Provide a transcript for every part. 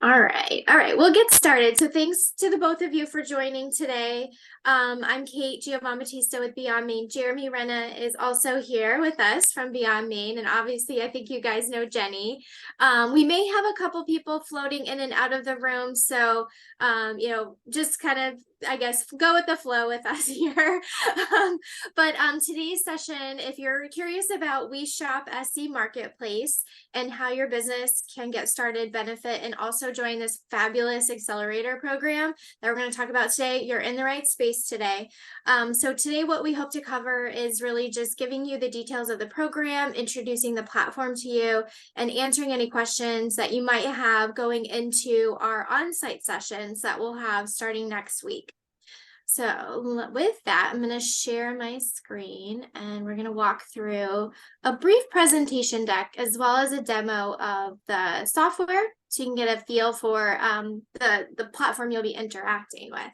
All right. All right. We'll get started. So thanks to the both of you for joining today. I'm Kate Giovanbattista with Beyond Maine. Jeremy Renna is also here with us from Beyond Maine. And obviously, I think you guys know Jenny. We may have a couple people floating in and out of the room. So, just kind of, I guess, go with the flow with us here. But today's session, if you're curious about WeShopSC Marketplace and how your business can get started, benefit, and also join this fabulous accelerator program that we're going to talk about today, you're in the right space today. So today what we hope to cover is really just giving you the details of the program, introducing the platform to you, and answering any questions that you might have going into our on-site sessions that we'll have starting next week. So with that, I'm going to share my screen and we're going to walk through a brief presentation deck as well as a demo of the software so you can get a feel for the platform you'll be interacting with.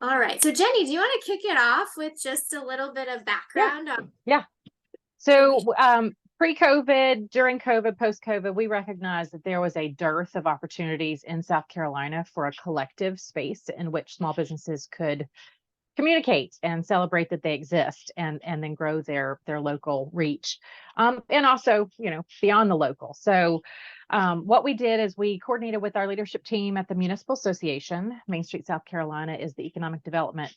All right. So Jenny, do you want to kick it off with just a little bit of background? Yeah. So pre-COVID, during COVID, post-COVID, we recognized that there was a dearth of opportunities in South Carolina for a collective space in which small businesses could communicate and celebrate that they exist and then grow their local reach. And also, beyond the local. So what we did is we coordinated with our leadership team at the Municipal Association. Main Street, South Carolina is the economic development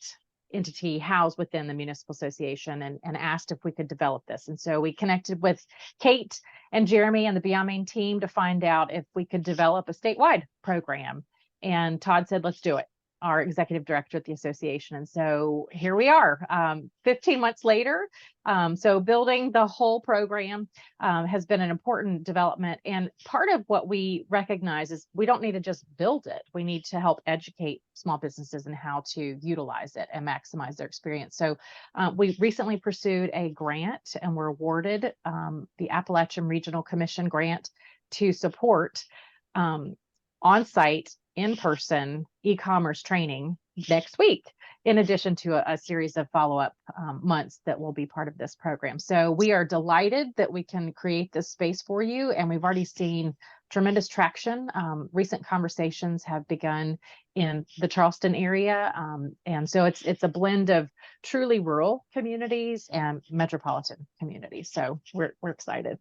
entity housed within the Municipal Association and asked if we could develop this. And so we connected with Kate and Jeremy and the Beyond Maine team to find out if we could develop a statewide program. And Todd said, let's do it, our executive director at the association. And so here we are 15 months later. So building the whole program has been an important development. And part of what we recognize is we don't need to just build it. We need to help educate small businesses in how to utilize it and maximize their experience. So we recently pursued a grant and were awarded the Appalachian Regional Commission grant to support on-site, in-person e-commerce training next week, in addition to a series of follow-up months that will be part of this program. So we are delighted that we can create this space for you, and we've already seen tremendous traction. Recent conversations have begun in the Charleston area, and so it's a blend of truly rural communities and metropolitan communities. So we're excited.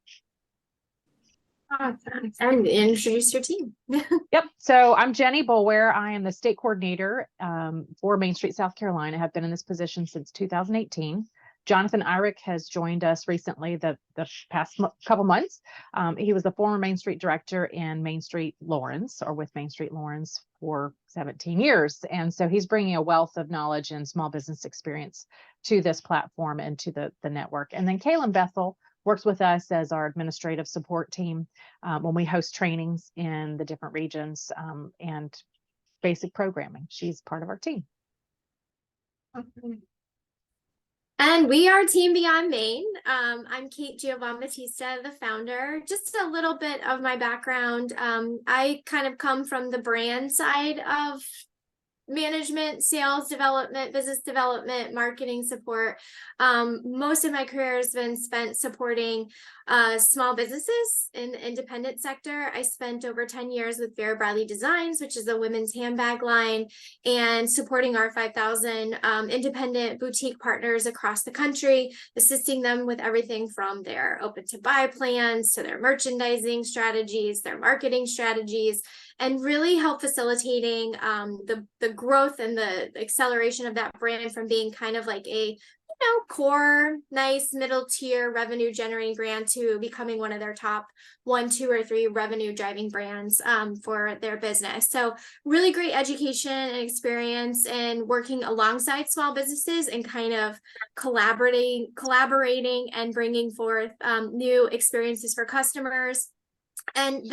Awesome. And introduce your team. Yep. So I'm Jenny Boulware. I am the state coordinator for Main Street, South Carolina. Have been in this position since 2018. Jonathan Irick has joined us recently, the past couple months. He was the former Main Street director in Main Street Lawrence, or with Main Street Lawrence for 17 years. And so he's bringing a wealth of knowledge and small business experience to this platform and to the network. And then Kaylin Bethel works with us as our administrative support team when we host trainings in the different regions and basic programming. She's part of our team. And we are Team Beyond Maine. I'm Kate Giovanbattista, the founder. Just a little bit of my background. I kind of come from the brand side of management, sales development, business development, marketing support. Most of my career has been spent supporting small businesses in the independent sector. I spent over 10 years with Vera Bradley Designs, which is a women's handbag line, and supporting our 5,000 independent boutique partners across the country, assisting them with everything from their open to buy plans to their merchandising strategies, their marketing strategies, and really help facilitating the growth and the acceleration of that brand from being kind of like a core, nice middle tier revenue generating brand to becoming one of their top 1, 2, or 3 revenue driving brands for their business. So really great education and experience in working alongside small businesses and kind of collaborating and bringing forth new experiences for customers. And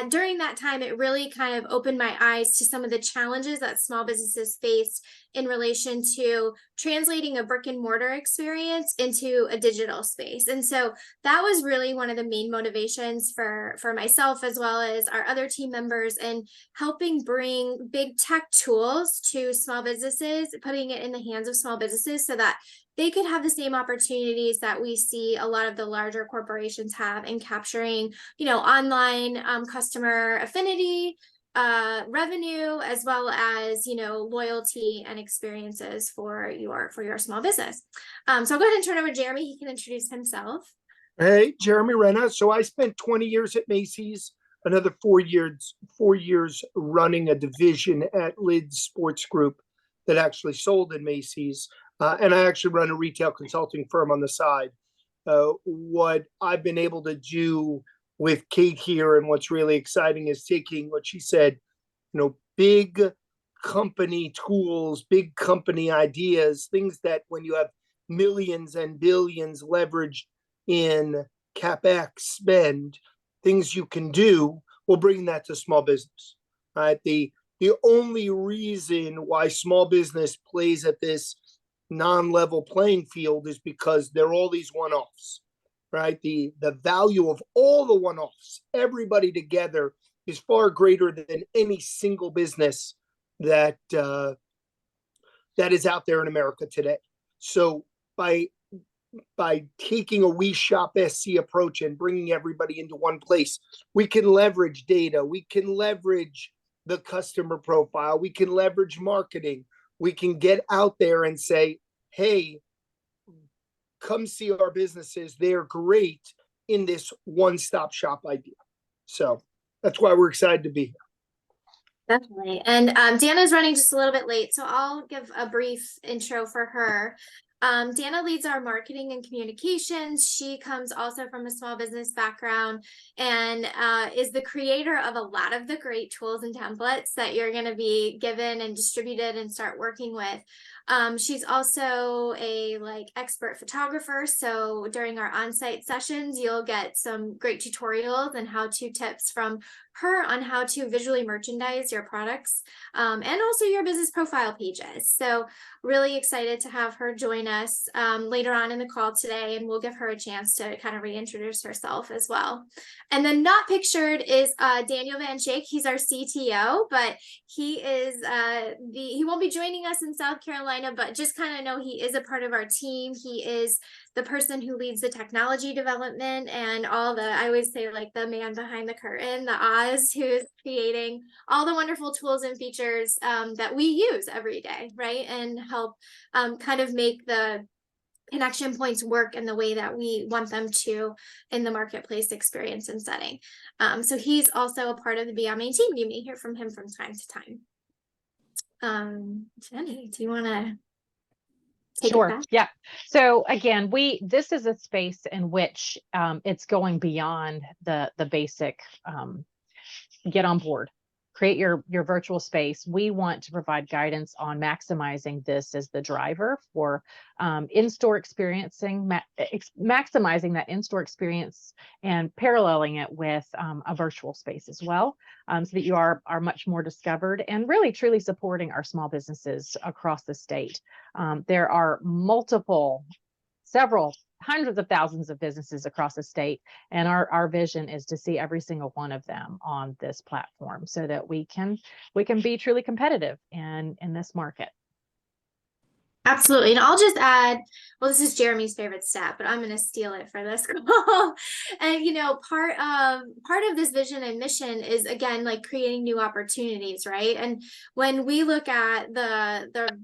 during that time, it really kind of opened my eyes to some of the challenges that small businesses face in relation to translating a brick and mortar experience into a digital space. And so that was really one of the main motivations for myself, as well as our other team members, in helping bring big tech tools to small businesses, putting it in the hands of small businesses so that they could have the same opportunities that we see a lot of the larger corporations have in capturing, online customer affinity, revenue, as well as, loyalty and experiences for your small business. So I'll go ahead and turn over to Jeremy. He can introduce himself. Hey, Jeremy Renna. So I spent 20 years at Macy's, another 4 years running a division at Lids Sports Group that actually sold in Macy's. And I actually run a retail consulting firm on the side. What I've been able to do with Kate here, and what's really exciting, is taking what she said, big company tools, big company ideas, things that when you have millions and billions leveraged in CapEx spend, things you can do, we'll bring that to small business, right? The only reason why small business plays at this non-level playing field is because they're all these one-offs, right? The value of all the one-offs, everybody together, is far greater than any single business that is out there in America today. So by taking a WeShopSC approach and bringing everybody into one place, we can leverage data, we can leverage the customer profile, we can leverage marketing, we can get out there and say, hey, come see our businesses. They're great in this one-stop shop idea. So that's why we're excited to be here. Definitely. And Dana's running just a little bit late, so I'll give a brief intro for her. Dana leads our marketing and communications. She comes also from a small business background and is the creator of a lot of the great tools and templates that you're going to be given and distributed and start working with. She's also a expert photographer. So during our on-site sessions, you'll get some great tutorials and how-to tips from her on how to visually merchandise your products and also your business profile pages. So really excited to have her join us later on in the call today, and we'll give her a chance to kind of reintroduce herself as well. And then not pictured is Daniel Van Schaik. He's our CTO, but he won't be joining us in South Carolina, but just kind of know he is a part of our team. He is the person who leads the technology development and I always say the man behind the curtain, the Oz, who is creating all the wonderful tools and features that we use every day, right? And help kind of make the connection points work in the way that we want them to in the marketplace experience and setting. So he's also a part of the Beyond Main team. You may hear from him from time to time. Jenny, do you want to take it back? Yeah. So again, this is a space in which it's going beyond the basic get on board, create your virtual space. We want to provide guidance on maximizing this as the driver for in-store experiencing, maximizing that in-store experience and paralleling it with a virtual space as well, so that you are much more discovered and really truly supporting our small businesses across the state. There are several hundreds of thousands of businesses across the state. And our vision is to see every single one of them on this platform so that we can be truly competitive in this market. Absolutely. And I'll just add, well, this is Jeremy's favorite stat, but I'm going to steal it for this call. And, part of this vision and mission is, again, creating new opportunities, right? And when we look at the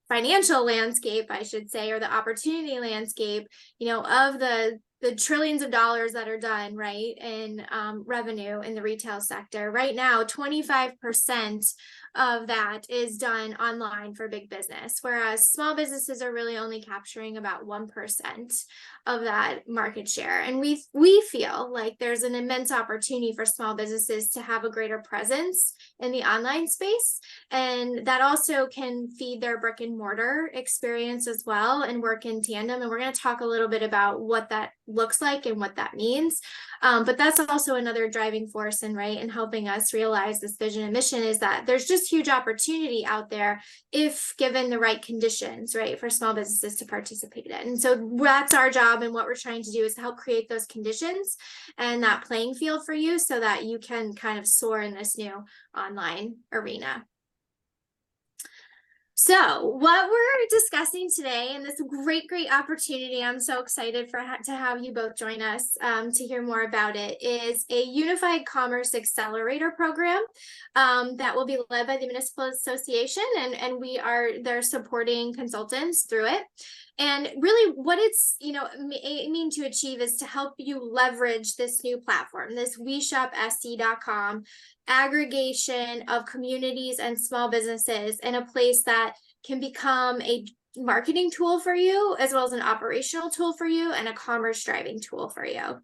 financial landscape, I should say, or the opportunity landscape, of the trillions of dollars that are done, right, in revenue in the retail sector. Right now, 25% of that is done online for big business, whereas small businesses are really only capturing about 1% of that market share. And we feel like there's an immense opportunity for small businesses to have a greater presence in the online space. And that also can feed their brick and mortar experience as well and work in tandem. And we're going to talk a little bit about what that looks like and what that means. But that's also another driving force and helping us realize this vision and mission is that there's just huge opportunity out there if given the right conditions, right, for small businesses to participate in. And so that's our job, and what we're trying to do is to help create those conditions and that playing field for you so that you can kind of soar in this new online arena. So what we're discussing today, and this great opportunity, I'm so excited to have you both join us to hear more about it, is a Unified Commerce Accelerator program that will be led by the Municipal Association, and they're supporting consultants through it. And really what it's, aiming to achieve is to help you leverage this new platform, this WeShopSC.com aggregation of communities and small businesses in a place that can become a marketing tool for you, as well as an operational tool for you and a commerce driving tool for you.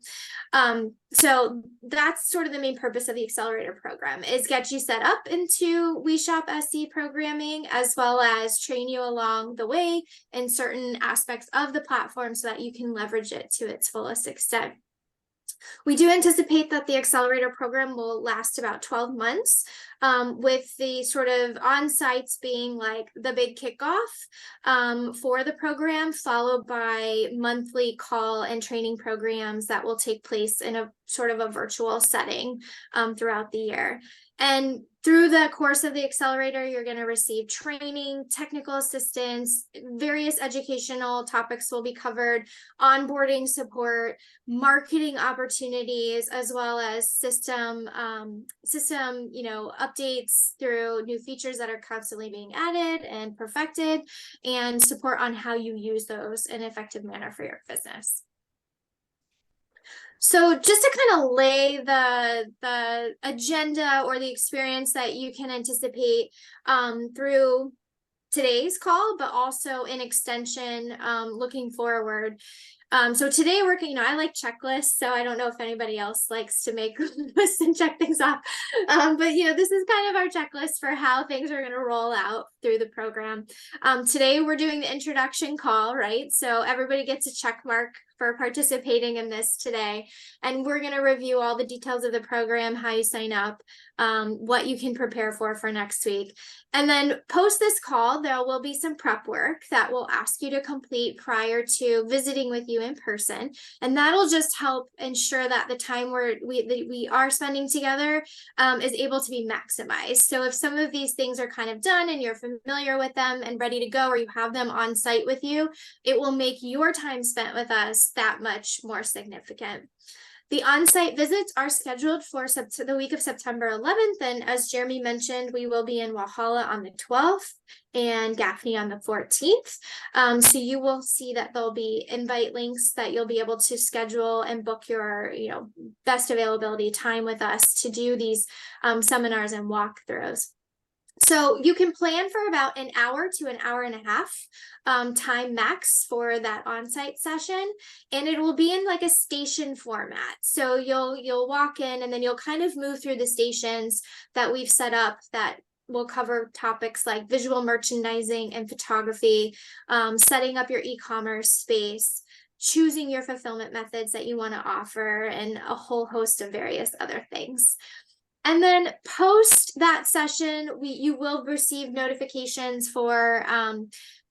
So that's sort of the main purpose of the Accelerator program, is get you set up into WeShopSC programming, as well as train you along the way in certain aspects of the platform so that you can leverage it to its fullest extent. We do anticipate that the Accelerator program will last about 12 months, with the sort of on-sites being like the big kickoff for the program, followed by monthly call and training programs that will take place in a sort of a virtual setting throughout the year. And through the course of the Accelerator, you're going to receive training, technical assistance, various educational topics will be covered, onboarding support, marketing opportunities, as well as system updates through new features that are constantly being added and perfected, and support on how you use those in an effective manner for your business. So just to kind of lay the agenda or the experience that you can anticipate through today's call, but also in extension looking forward. So today I like checklists, so I don't know if anybody else likes to make lists and check things off. But this is kind of our checklist for how things are going to roll out through the program. Today we're doing the introduction call, right? So everybody gets a check mark for participating in this today. And we're going to review all the details of the program, how you sign up, what you can prepare for next week. And then post this call, there will be some prep work that we'll ask you to complete prior to visiting with you in person. And that'll just help ensure that the time we are spending together is able to be maximized. So if some of these things are kind of done and you're familiar with them and ready to go, or you have them on site with you, it will make your time spent with us that much more significant. The on-site visits are scheduled for the week of September 11th. And as Jeremy mentioned, we will be in Walhalla on the 12th and Gaffney on the 14th. So you will see that there'll be invite links that you'll be able to schedule and book your best availability time with us to do these seminars and walkthroughs. So you can plan for about an hour to an hour and a half time max for that on-site session, and it will be in like a station format. So you'll walk in and then you'll kind of move through the stations that we've set up that will cover topics like visual merchandising and photography, setting up your e-commerce space, choosing your fulfillment methods that you want to offer, and a whole host of various other things. And then post that session, you will receive notifications for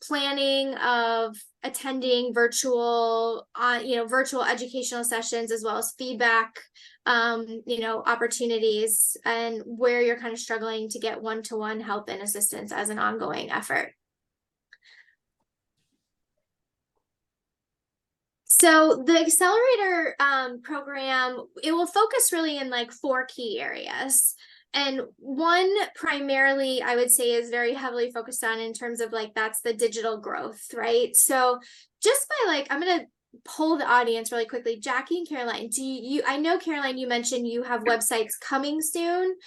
planning of attending virtual educational sessions, as well as feedback, opportunities, and where you're kind of struggling to get one-to-one help and assistance as an ongoing effort. So the Accelerator program, it will focus really in like 4 key areas. And one primarily, I would say, is very heavily focused on in terms of like, that's the digital growth, right? So just by I'm going to poll the audience really quickly. Jackie and Caroline, I know Caroline, you mentioned you have websites coming soon.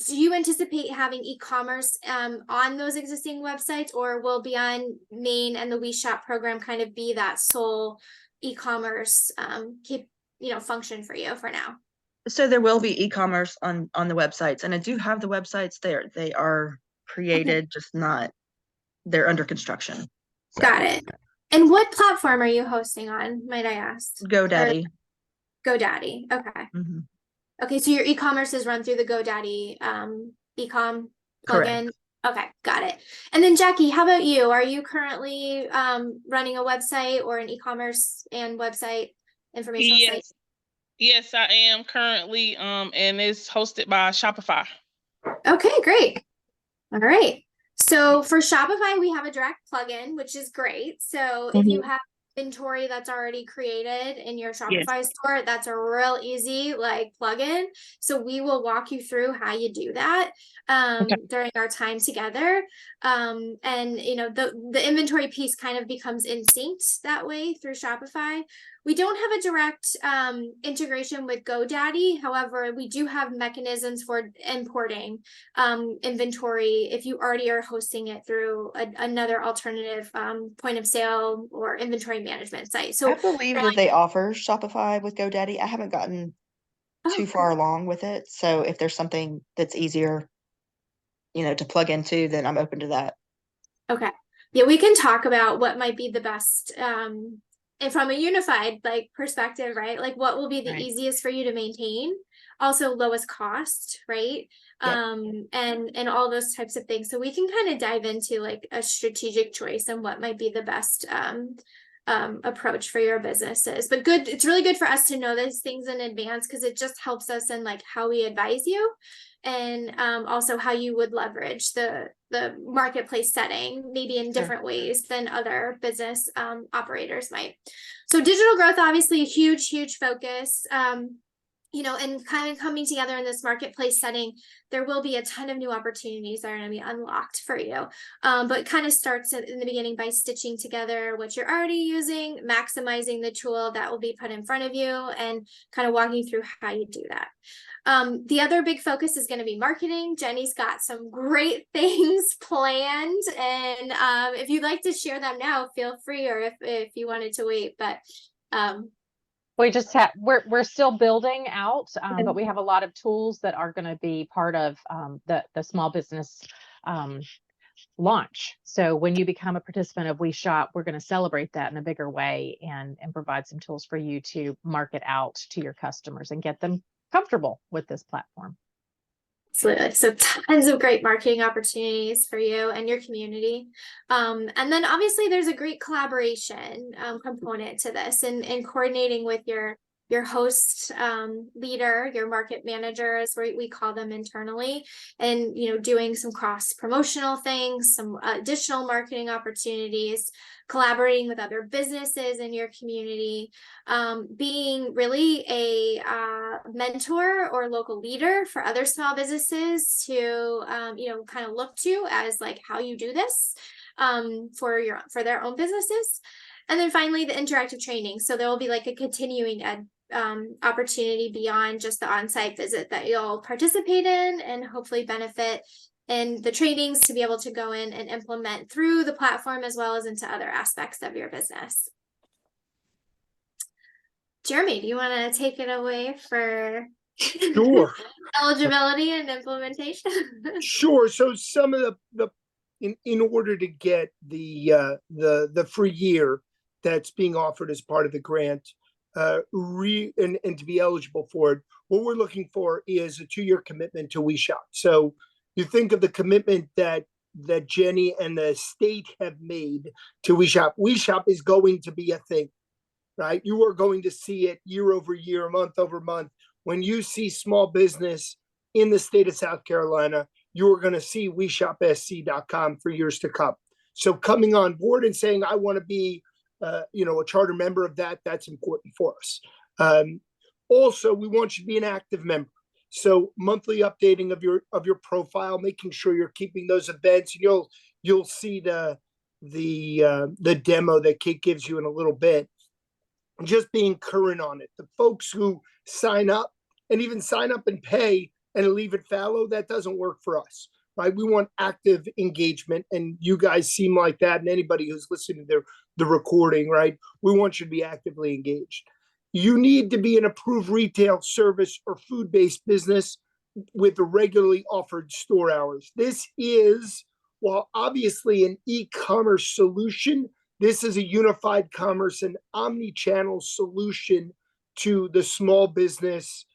Do you anticipate having e-commerce on those existing websites, or will Beyond Main and the WeShop program kind of be that sole e-commerce function for you for now? So there will be e-commerce on the websites, and I do have the websites there. They are created, just not, they're under construction. So. Got it. And what platform are you hosting on, might I ask? GoDaddy. GoDaddy. Okay. Mm-hmm. Okay, so your e-commerce is run through the GoDaddy e-com plugin. Correct. Okay, got it. And then Jackie, how about you? Are you currently running a website or an e-commerce and website informational site? Yes, I am currently, and it's hosted by Shopify. Okay, great. All right. So for Shopify, we have a direct plugin, which is great. So if you have inventory that's already created in your Yes. Shopify store, that's a real easy like plugin. So we will walk you through how you do that Okay. during our time together. And you know, the inventory piece kind of becomes instinct that way through Shopify. We don't have a direct integration with GoDaddy. However, we do have mechanisms for importing inventory if you already are hosting it through another alternative point of sale or inventory management site. So I believe that they offer Shopify with GoDaddy. I haven't gotten too far along with it. So if there's something that's easier, to plug into, then I'm open to that. Okay. Yeah, we can talk about what might be the best and from a unified like perspective, right? Like what will be the easiest for you to maintain, also lowest cost, right? Yep. And all those types of things. So we can kind of dive into like a strategic choice and what might be the best approach for your businesses. But good, it's really good for us to know these things in advance because it just helps us in like how we advise you and also how you would leverage the marketplace setting maybe in different ways than other business operators might. So digital growth, obviously a huge focus. And kind of coming together in this marketplace setting, there will be a ton of new opportunities that are going to be unlocked for you. But it kind of starts in the beginning by stitching together what you're already using, maximizing the tool that will be put in front of you, and kind of walking you through how you do that. The other big focus is going to be marketing. Jenny's got some great things planned, and if you'd like to share them now, feel free, or if you wanted to wait, but we just have we're still building out, but we have a lot of tools that are going to be part of the small business launch. So when you become a participant of WeShop, we're going to celebrate that in a bigger way and provide some tools for you to market out to your customers and get them comfortable with this platform. Absolutely. So tons of great marketing opportunities for you and your community. And then obviously there's a great collaboration component to this and coordinating with your host leader, your market managers, we call them internally, and doing some cross promotional things, some additional marketing opportunities, collaborating with other businesses in your community, being really a mentor or local leader for other small businesses to kind of look to as like how you do this for their own businesses. And then finally the interactive training. So there will be like a continuing opportunity beyond just the on-site visit that you'll participate in and hopefully benefit in the trainings to be able to go in and implement through the platform as well as into other aspects of your business. Jeremy, do you want to take it away for Sure. eligibility and implementation? Sure. So some of the in order to get the free year that's being offered as part of the grant, and to be eligible for it, what we're looking for is a 2-year commitment to WeShop. So you think of the commitment that Jenny and the state have made to WeShop. WeShop is going to be a thing, right? You are going to see it year over year, month over month. When you see small business in the state of South Carolina, you are going to see WeShopSC.com for years to come. So coming on board and saying, I want to be a charter member of that's important for us. Also, we want you to be an active member. So monthly updating of your profile, making sure you're keeping those events. You'll see the demo that Kate gives you in a little bit. Just being current on it. The folks who sign up and even sign up and pay and leave it fallow, that doesn't work for us, right? We want active engagement, and you guys seem like that. And anybody who's listening to the recording, right? We want you to be actively engaged. You need to be an approved retail, service, or food-based business with the regularly offered store hours. This is, while obviously an e-commerce solution, this is a unified commerce and omni-channel solution to the small business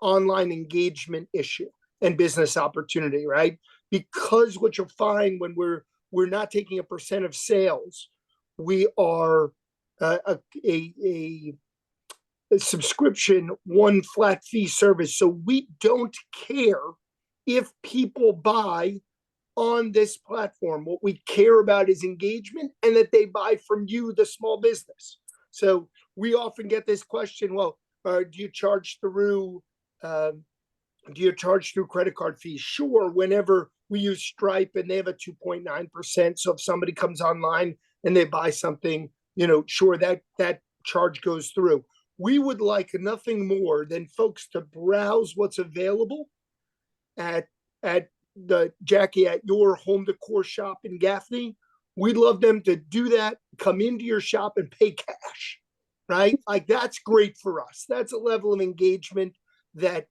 online engagement issue and business opportunity, right? Because what you'll find when we're not taking a percent of sales, we are a subscription, one flat fee service. So we don't care if people buy on this platform. What we care about is engagement and that they buy from you, the small business. So we often get this question, well, do you charge through credit card fees? Sure, whenever we use Stripe and they have a 2.9%. So if somebody comes online and they buy something, sure, that charge goes through. We would like nothing more than folks to browse what's available at Jackie, at your home decor shop in Gaffney. We'd love them to do that, come into your shop and pay cash, right? Like, that's great for us. That's a level of engagement that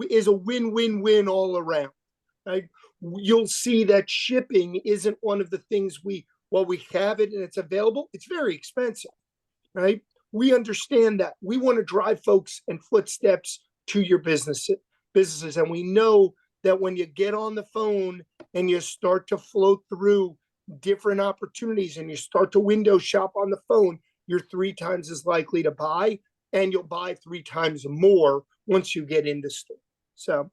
is a win-win-win all around, right? You'll see that shipping isn't one of the things while we have it and it's available, it's very expensive, right? We understand that. We want to drive folks and footsteps to your businesses. And we know that when you get on the phone and you start to float through different opportunities and you start to window shop on the phone, you're 3 times as likely to buy, and you'll buy 3 times more once you get into store. So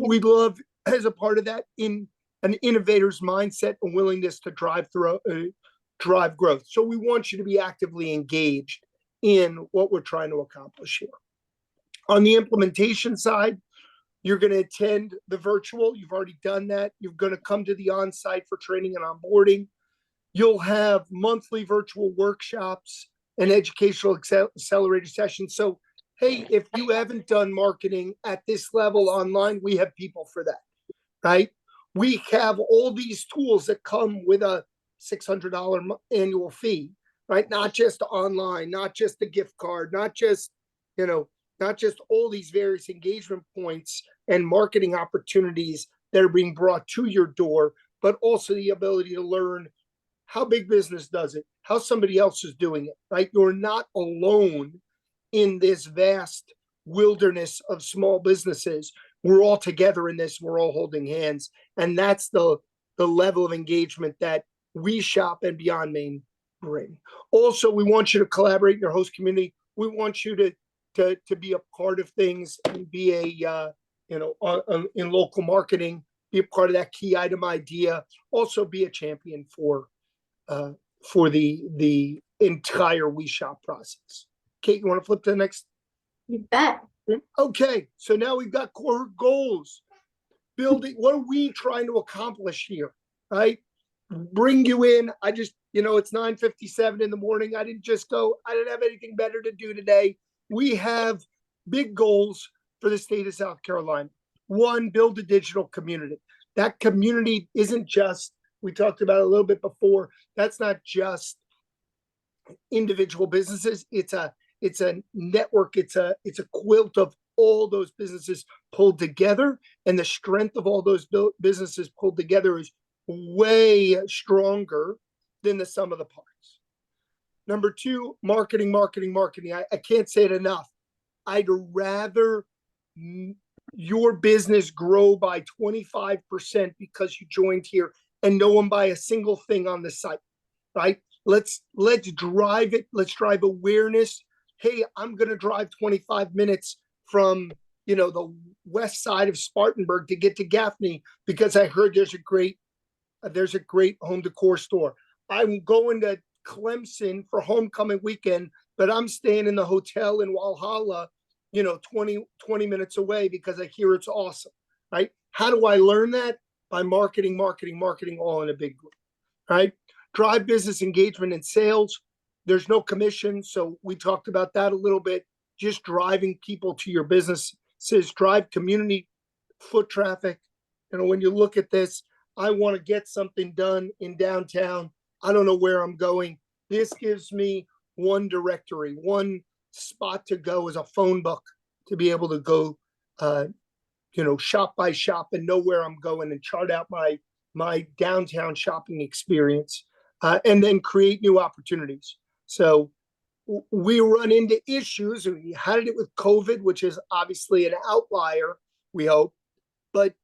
we'd love, as a part of that, in an innovator's mindset and willingness to drive growth. So we want you to be actively engaged in what we're trying to accomplish here. On the implementation side, you're going to attend the virtual. You've already done that. You're going to come to the on-site for training and onboarding. You'll have monthly virtual workshops and educational accelerator sessions. So, hey, if you haven't done marketing at this level online, we have people for that, right? We have all these tools that come with a $600 annual fee, right? Not just online, not just the gift card, not just all these various engagement points and marketing opportunities that are being brought to your door, but also the ability to learn how big business does it, how somebody else is doing it, right? You're not alone in this vast wilderness of small businesses. We're all together in this. We're all holding hands. And that's the level of engagement that WeShop and Beyond Main bring. Also, we want you to collaborate in your host community. We want you to be a part of things and be in local marketing, be a part of that key item idea. Also be a champion for the entire WeShop process. Kate, you want to flip to the next? You bet. Okay, so now we've got core goals. Building, what are we trying to accomplish here, right? Bring you in. I just, it's 9:57 in the morning. I didn't have anything better to do today. We have big goals for the state of South Carolina. 1, build a digital community. That community isn't just, we talked about it a little bit before, that's not just individual businesses. It's a network. It's a quilt of all those businesses pulled together, and the strength of all those businesses pulled together is way stronger than the sum of the parts. Number 2, marketing. I can't say it enough. I'd rather your business grow by 25% because you joined here and no one buy a single thing on the site, right? Let's drive it. Let's drive awareness. Hey, I'm going to drive 25 minutes from, the west side of Spartanburg to get to Gaffney because I heard there's a great home decor store. I'm going to Clemson for homecoming weekend, but I'm staying in the hotel in Walhalla, 20 minutes away because I hear it's awesome, right? How do I learn that? By marketing all in a big group, right? Drive business engagement and sales. There's no commission, so we talked about that a little bit. Just driving people to your businesses, drive community foot traffic. When you look at this, I want to get something done in downtown. I don't know where I'm going. This gives me one directory, one spot to go as a phone book to be able to go, shop by shop and know where I'm going and chart out my downtown shopping experience, and then create new opportunities. So we run into issues. We had it with COVID, which is obviously an outlier, we hope. But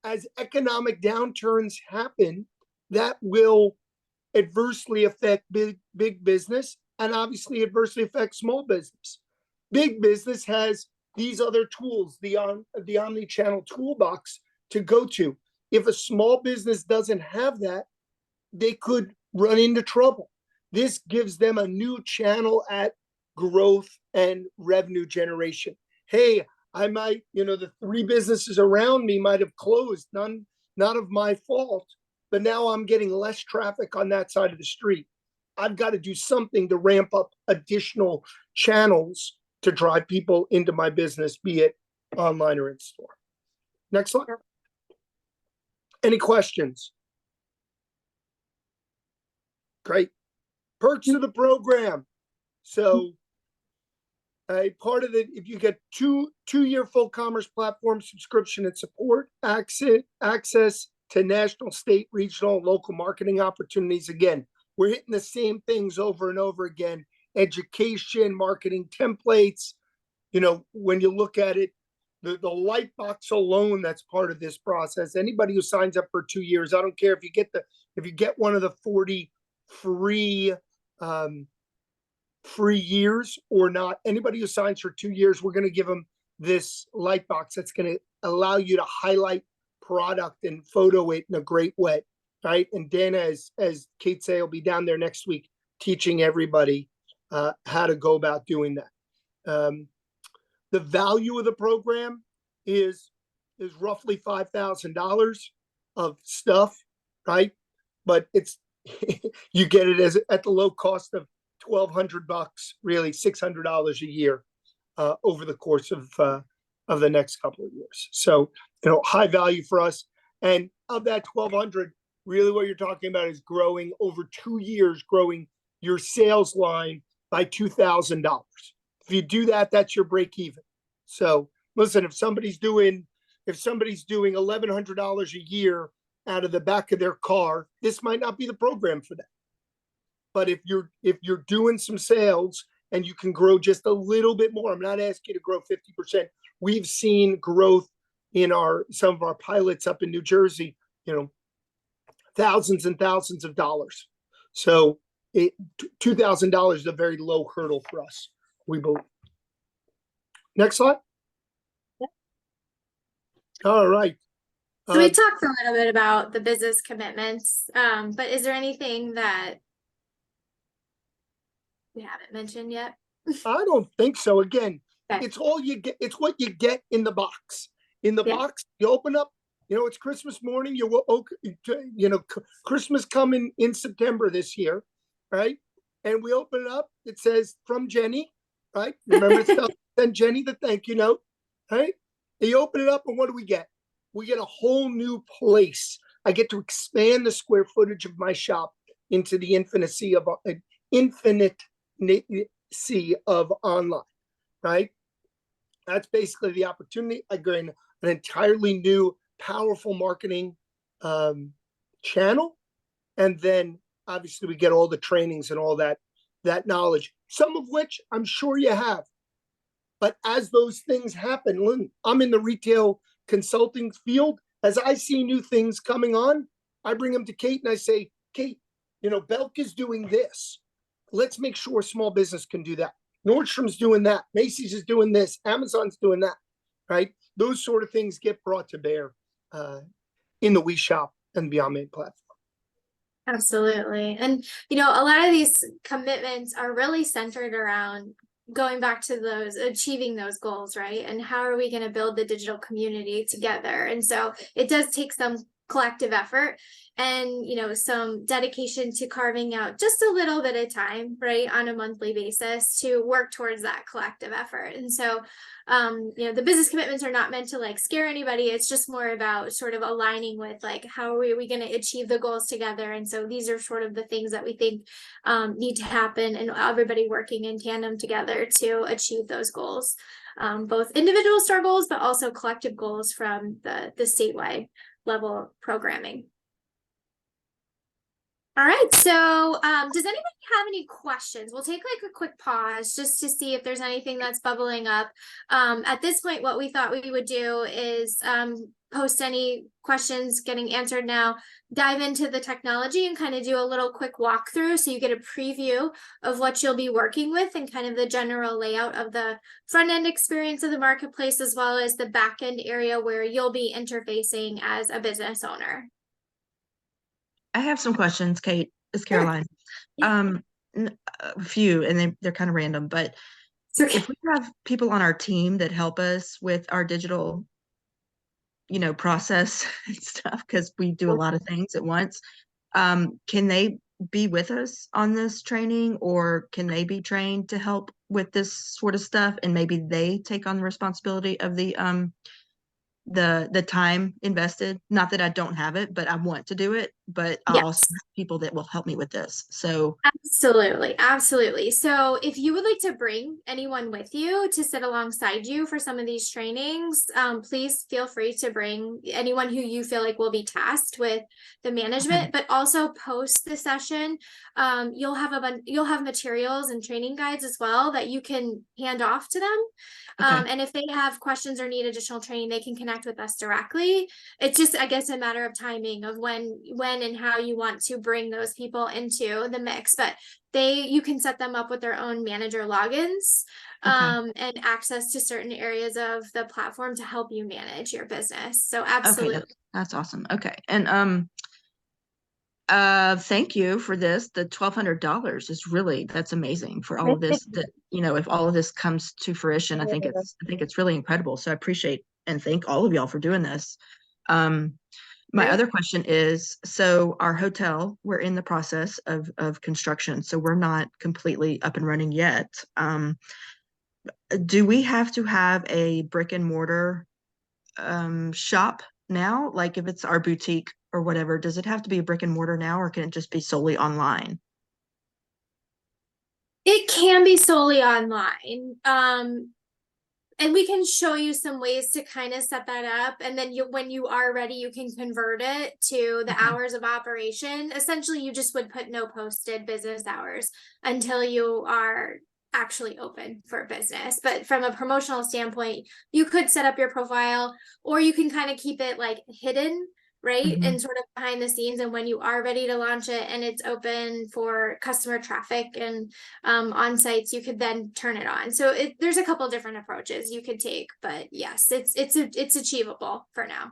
as economic downturns happen, that will adversely affect big business and obviously adversely affect small business. Big business has these other tools, the omni-channel toolbox to go to. if a small business doesn't have that, they could run into trouble. This gives them a new channel at growth and revenue generation. Hey, I might, the 3 businesses around me might have closed, not of my fault, but now I'm getting less traffic on that side of the street. I've got to do something to ramp up additional channels to drive people into my business, be it online or in store. Next slide. Any questions? Great. Perks of the program. So part of it, if you get two-year full commerce platform subscription and support, access to national, state, regional, local marketing opportunities. Again, we're hitting the same things over and over again. Education, marketing templates. When you look at it, the light box alone, that's part of this process. Anybody who signs up for 2 years, I don't care if you get one of the 40 free years or not. Anybody who signs for 2 years, we're going to give them this light box that's going to allow you to highlight product and photo it in a great way, right? And Dana, as Kate say, will be down there next week teaching everybody how to go about doing that. The value of the program is roughly $5,000 of stuff, right? But it's you get it at the low cost of $1,200, really $600 a year over the course of the next couple of years. So high value for us. And of that $1,200, really what you're talking about is growing over 2 years, growing your sales line by $2,000. If you do that, that's your break even. So listen, if somebody's doing $1,100 a year out of the back of their car, this might not be the program for them. But if you're doing some sales and you can grow just a little bit more, I'm not asking you to grow 50%. We've seen growth in some of our pilots up in New Jersey, thousands and thousands of dollars. So $2,000 is a very low hurdle for us, we believe. Next slide. Yep. All right. So we talked a little bit about the business commitments, but is there anything that we haven't mentioned yet? I don't think so. Again, Okay. it's all you get. It's what you get in the box. In the box, you open up. It's Christmas morning. Christmas coming in September this year, right? And we open it up. It says from Jenny, right? Remember to send Jenny the thank you note, right? And you open it up, and what do we get? We get a whole new place. I get to expand the square footage of my shop into the infinity of online, right? That's basically the opportunity. I gain an entirely new, powerful marketing channel, and then obviously we get all the trainings and all that knowledge, some of which I'm sure you have. But as those things happen, I'm in the retail consulting field. As I see new things coming on, I bring them to Kate and I say, Kate, Belk is doing this. Let's make sure small business can do that. Nordstrom's doing that. Macy's is doing this. Amazon's doing that, right? Those sort of things get brought to bear in the WeShop and Beyond Main platform. Absolutely. And, a lot of these commitments are really centered around going back to achieving those goals, right? And how are we going to build the digital community together? And so it does take some collective effort and, some dedication to carving out just a little bit of time, right, on a monthly basis to work towards that collective effort. And so, the business commitments are not meant to scare anybody. It's just more about sort of aligning with how are we going to achieve the goals together. And so these are sort of the things that we think need to happen, and everybody working in tandem together to achieve those goals, both individual STAR goals, but also collective goals from the statewide level programming. All right, so does anybody have any questions? We'll take like a quick pause just to see if there's anything that's bubbling up. At this point, what we thought we would do is post any questions getting answered now, dive into the technology and kind of do a little quick walkthrough so you get a preview of what you'll be working with and kind of the general layout of the front end experience of the marketplace, as well as the back end area where you'll be interfacing as a business owner. I have some questions, Kate. It's Sure. Caroline. Yeah. A few, and they're kind of random, but It's okay. if we have people on our team that help us with our digital, process and stuff, because we do a lot of things at once, can they be with us on this training, or can they be trained to help with this sort of stuff, and maybe they take on the responsibility of the time invested? Not that I don't have it, but I want to do it, but I also Yes. have people that will help me with this. So Absolutely, absolutely. So if you would like to bring anyone with you to sit alongside you for some of these trainings, please feel free to bring anyone who you feel like will be tasked with the management, but also post the session, you'll have materials and training guides as well that you can hand off to them. Okay. And if they have questions or need additional training, they can connect with us directly. It's just, I guess, a matter of timing of when and how you want to bring those people into the mix. But you can set them up with their own manager logins, and access to certain areas of the platform to help you manage your business. So absolutely. Okay, that's awesome. Okay. And thank you for this. The $1,200 is that's amazing for all of this. That, if all of this comes to fruition, I think it's really incredible. So I appreciate and thank all of y'all for doing this. My other question is, so our hotel, we're in the process of construction, so we're not completely up and running yet. Do we have to have a brick and mortar shop now? Like if it's our boutique or whatever, does it have to be a brick and mortar now, or can it just be solely online? It can be solely online. And we can show you some ways to kind of set that up. And then when you are ready, you can convert it to the hours of operation. Essentially, you just would put no posted business hours until you are actually open for business. But from a promotional standpoint, you could set up your profile, or you can kind of keep it like hidden, right? And sort of behind the scenes. And when you are ready to launch it and it's open for customer traffic and on sites, you could then turn it on. So there's a couple different approaches you could take, but yes, it's achievable for now.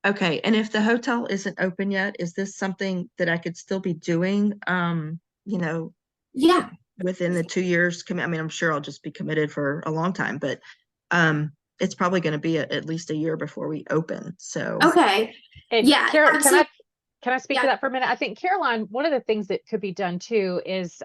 Okay. And if the hotel isn't open yet, is this something that I could still be doing, Yeah. within the 2 years? I mean, I'm sure I'll just be committed for a long time, but it's probably going to be at least a year before we open. So okay. And Yeah, can I speak to that for a minute? I think, Caroline, one of the things that could be done too is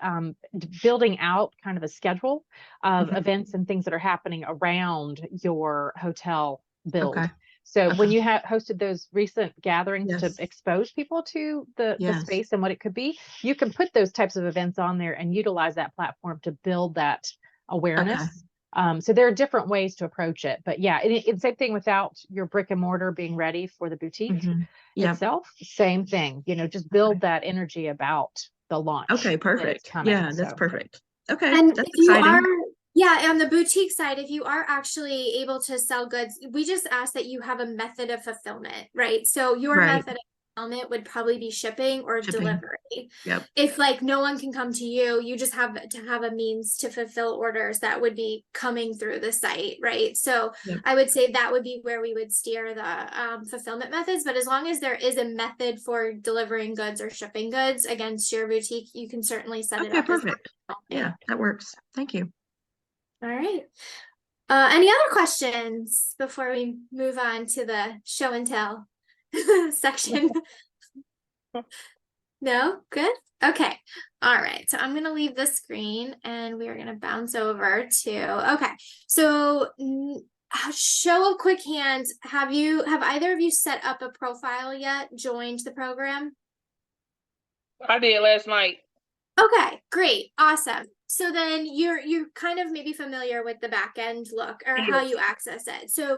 building out kind of a schedule of events and things that are happening around your hotel build. Okay. So when you have hosted those recent gatherings to Yes. expose people to the Yes. space and what it could be, you can put those types of events on there and utilize that platform to build that awareness. So there are different ways to approach it, but yeah, it's same thing without your brick and mortar being ready for the boutique itself. Same thing, just build that energy about the launch. Okay, perfect. Yeah, that's perfect. Okay, and that's if you exciting. on the boutique side, if you are actually able to sell goods, we just ask that you have a method of fulfillment, right? So your method of fulfillment would probably be shipping or delivery. Yep. If like no one can come to you, you just have to have a means to fulfill orders that would be coming through the site, right? So I would say that would be where we would steer the fulfillment methods. But as long as there is a method for delivering goods or shipping goods against your boutique, you can certainly set it up. Okay, perfect. Yeah, that works. Thank you. All right. Any other questions before we move on to the show and tell section? No? Good? Okay. All right. So I'm going to leave the screen and we are going to bounce over to, okay. So show of quick hands. Have either of you set up a profile yet? Joined the program? I did last night. Okay, great. Awesome. So then you're kind of maybe familiar with the back end look or how you access it. So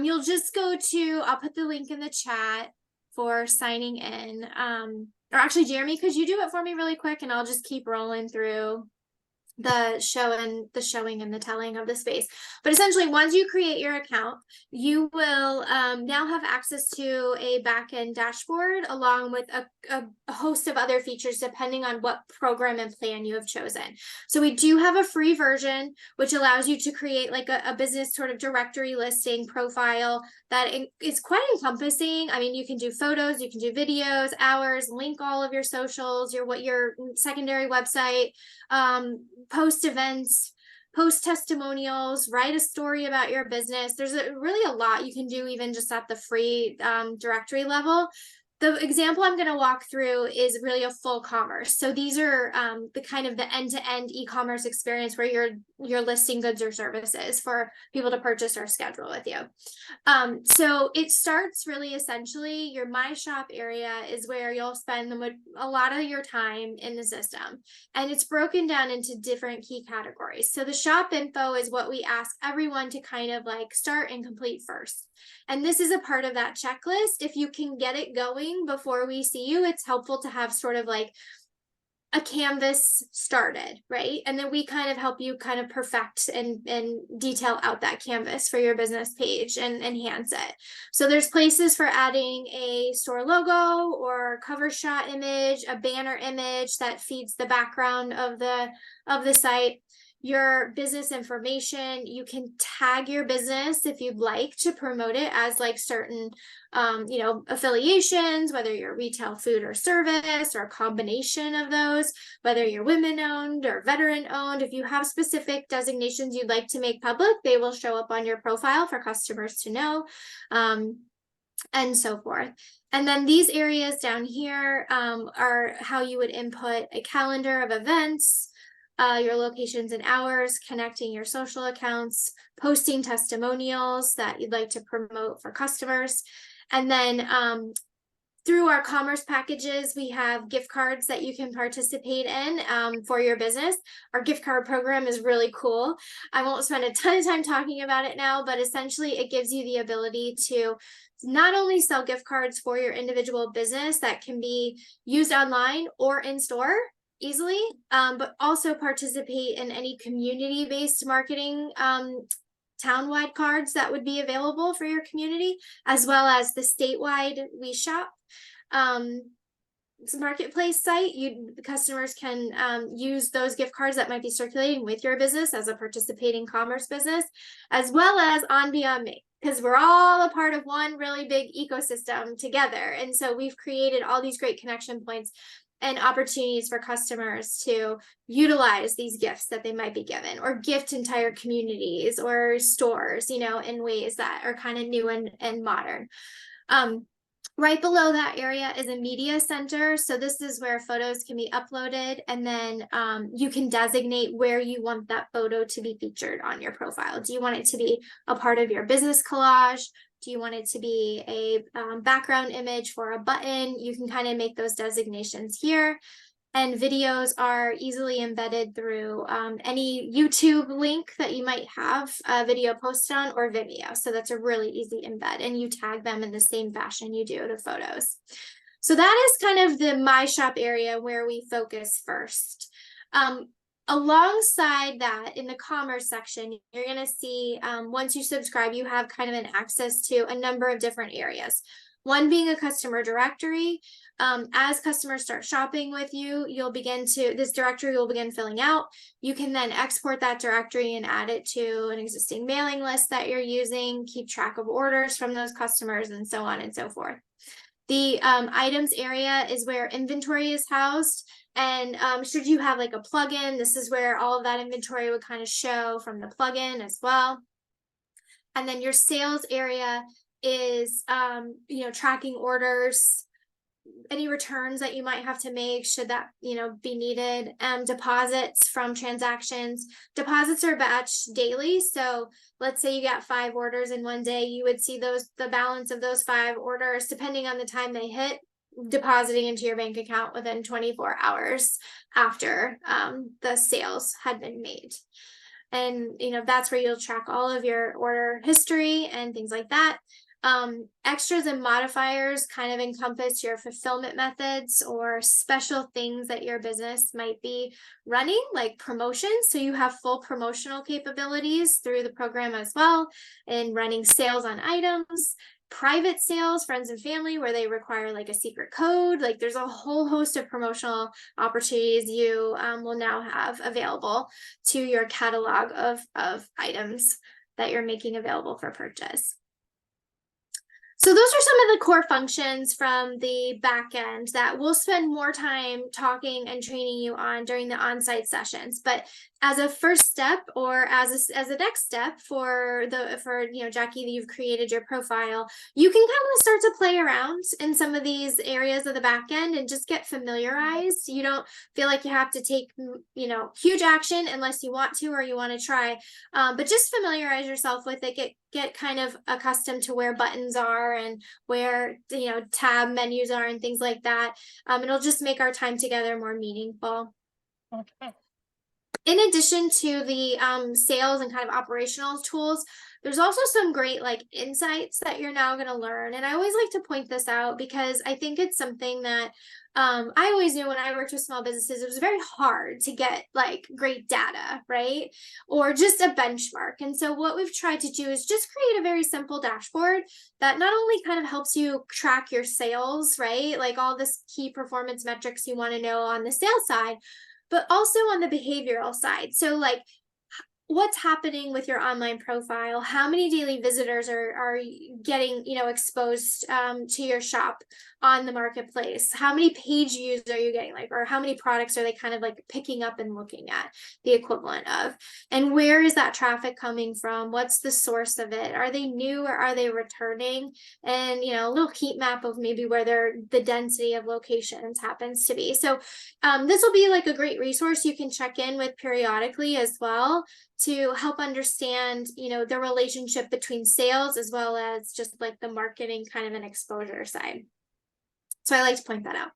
you'll just go to, I'll put the link in the chat for signing in. or actually, Jeremy, could you do it for me really quick, and I'll just keep rolling through the showing and the telling of the space. But essentially, once you create your account, you will now have access to a back-end dashboard along with a host of other features depending on what program and plan you have chosen. So we do have a free version which allows you to create like a business sort of directory listing profile that is quite encompassing. I mean, you can do photos, you can do videos, hours, link all of your socials, your secondary website, post events, post testimonials, write a story about your business. There's really a lot you can do even just at the free directory level. The example I'm going to walk through is really a full commerce. So these are the kind of the end-to-end e-commerce experience where you're listing goods or services for people to purchase or schedule with you. So it starts really essentially, your My Shop area is where you'll spend a lot of your time in the system. And it's broken down into different key categories. So the shop info is what we ask everyone to kind of like start and complete first. And this is a part of that checklist. If you can get it going before we see you, it's helpful to have sort of like a canvas started, right? And then we kind of help you kind of perfect and detail out that canvas for your business page and enhance it. So there's places for adding a store logo or cover shot image, a banner image that feeds the background of the site. Your business information, you can tag your business if you'd like to promote it as like certain affiliations, whether you're retail, food, or service, or a combination of those, whether you're women owned or veteran owned. If you have specific designations you'd like to make public, they will show up on your profile for customers to know, and so forth. And then these areas down here are how you would input a calendar of events, your locations and hours, connecting your social accounts, posting testimonials that you'd like to promote for customers. And then through our commerce packages, we have gift cards that you can participate in for your business. Our gift card program is really cool. I won't spend a ton of time talking about it now, but essentially it gives you the ability to not only sell gift cards for your individual business that can be used online or in store easily, but also participate in any community-based marketing town-wide cards that would be available for your community, as well as the statewide WeShop marketplace site. Customers can use those gift cards that might be circulating with your business as a participating commerce business, as well as on Beyond Me, because we're all a part of one really big ecosystem together. And so we've created all these great connection points and opportunities for customers to utilize these gifts that they might be given, or gift entire communities or stores, in ways that are kind of new and modern. Right below that area is a media center. So this is where photos can be uploaded, and then you can designate where you want that photo to be featured on your profile. Do you want it to be a part of your business collage? Do you want it to be a background image for a button? You can kind of make those designations here. And videos are easily embedded through any YouTube link that you might have a video posted on, or Vimeo. So that's a really easy embed, and you tag them in the same fashion you do to photos. So that is kind of the My Shop area where we focus first. Alongside that, in the commerce section, you're going to see once you subscribe, you have kind of an access to a number of different areas. One being a customer directory. As customers start shopping with you, this directory will begin filling out. You can then export that directory and add it to an existing mailing list that you're using, keep track of orders from those customers, and so on and so forth. The items area is where inventory is housed. And should you have like a plugin, this is where all of that inventory would kind of show from the plugin as well. And then your sales area is, tracking orders, any returns that you might have to make should that, be needed, deposits from transactions. Deposits are batched daily. So let's say you got 5 orders in one day, you would see the balance of those 5 orders, depending on the time they hit, depositing into your bank account within 24 hours after the sales had been made. And that's where you'll track all of your order history and things like that. Extras and modifiers kind of encompass your fulfillment methods or special things that your business might be running, like promotions. So you have full promotional capabilities through the program as well, and running sales on items, private sales, friends and family, where they require like a secret code. Like there's a whole host of promotional opportunities you will now have available to your catalog of items that you're making available for purchase. So those are some of the core functions from the back end that we'll spend more time talking and training you on during the on-site sessions. But as a first step, or as a next step for Jackie, you've created your profile, you can kind of start to play around in some of these areas of the back end and just get familiarized. You don't feel like you have to take huge action unless you want to or you want to try, but just familiarize yourself with it. Get kind of accustomed to where buttons are and where tab menus are and things like that. It'll just make our time together more meaningful. Okay. In addition to the sales and kind of operational tools, there's also some great like insights that you're now going to learn. And I always like to point this out because I think it's something that I always knew when I worked with small businesses, it was very hard to get like great data, right? Or just a benchmark. And so what we've tried to do is just create a very simple dashboard that not only kind of helps you track your sales, right? Like all this key performance metrics you want to know on the sales side, but also on the behavioral side. So like what's happening with your online profile, how many daily visitors are getting exposed to your shop on the marketplace, how many page views are you getting, or how many products are they kind of like picking up and looking at the equivalent of, and where is that traffic coming from, what's the source of it, are they new or are they returning, and a little heat map of maybe where the density of locations happens to be. So this will be like a great resource you can check in with periodically as well, to help understand, the relationship between sales as well as just like the marketing kind of an exposure side. So I like to point that out.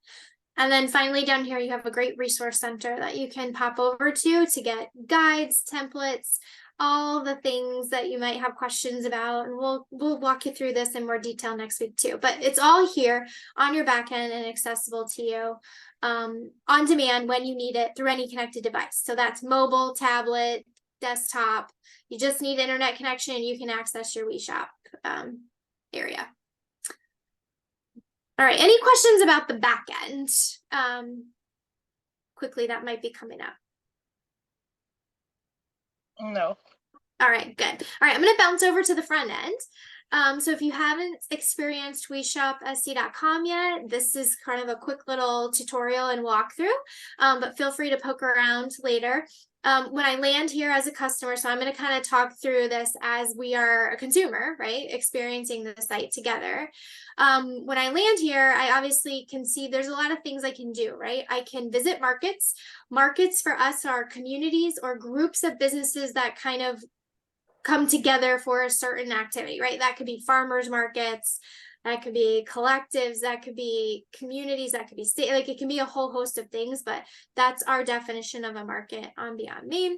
And then finally down here, you have a great resource center that you can pop over to get guides, templates, all the things that you might have questions about. And we'll walk you through this in more detail next week too. But it's all here on your back end and accessible to you on demand when you need it through any connected device. So that's mobile, tablet, desktop. You just need internet connection and you can access your WeShop area. All right, any questions about the back end? Quickly, that might be coming up. No. All right, good. All right, I'm going to bounce over to the front end. So if you haven't experienced WeShopSC.com yet, this is kind of a quick little tutorial and walkthrough, but feel free to poke around later. When I land here as a customer, so I'm going to kind of talk through this as we are a consumer, right, experiencing the site together. When I land here, I obviously can see there's a lot of things I can do, right? I can visit markets. Markets for us are communities or groups of businesses that kind of come together for a certain activity, right? That could be farmers markets, that could be collectives, that could be communities, that could be state, like it can be a whole host of things, but that's our definition of a market on Beyond Main.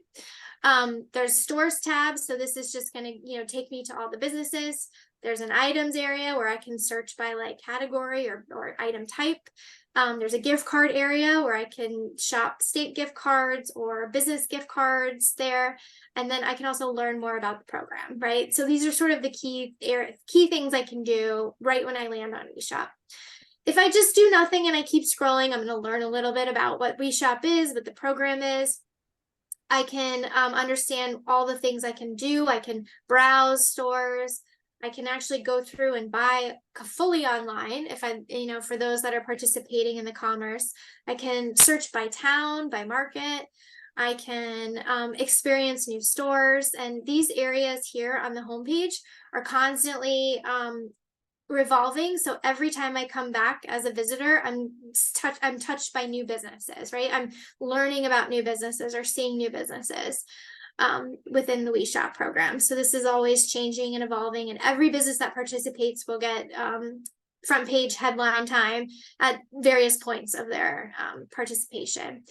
There's stores tabs. So this is just going to, take me to all the businesses. There's an items area where I can search by like category or item type. There's a gift card area where I can shop state gift cards or business gift cards there. And then I can also learn more about the program, right? So these are sort of the key things I can do right when I land on WeShop. If I just do nothing and I keep scrolling, I'm going to learn a little bit about what WeShop is, what the program is. I can understand all the things I can do. I can browse stores. I can actually go through and buy fully online if I, for those that are participating in the commerce. I can search by town, by market. I can experience new stores. And these areas here on the homepage are constantly revolving. So every time I come back as a visitor, I'm touched by new businesses, right? I'm learning about new businesses or seeing new businesses within the WeShop program. So this is always changing and evolving, and every business that participates will get front page headline time at various points of their participation.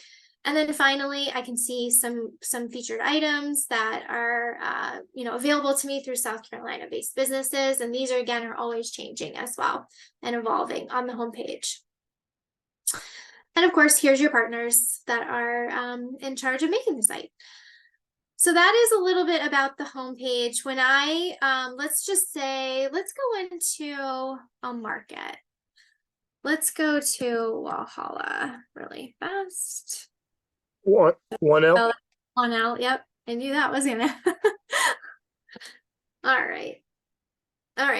And then finally, I can see some featured items that are, available to me through South Carolina-based businesses. And these are always changing as well and evolving on the homepage. And of course, here's your partners that are in charge of making the site. So that is a little bit about the homepage. When let's go into a market. Let's go to Walhalla really fast. One out. Oh, on out. Yep. I knew that was gonna. All right.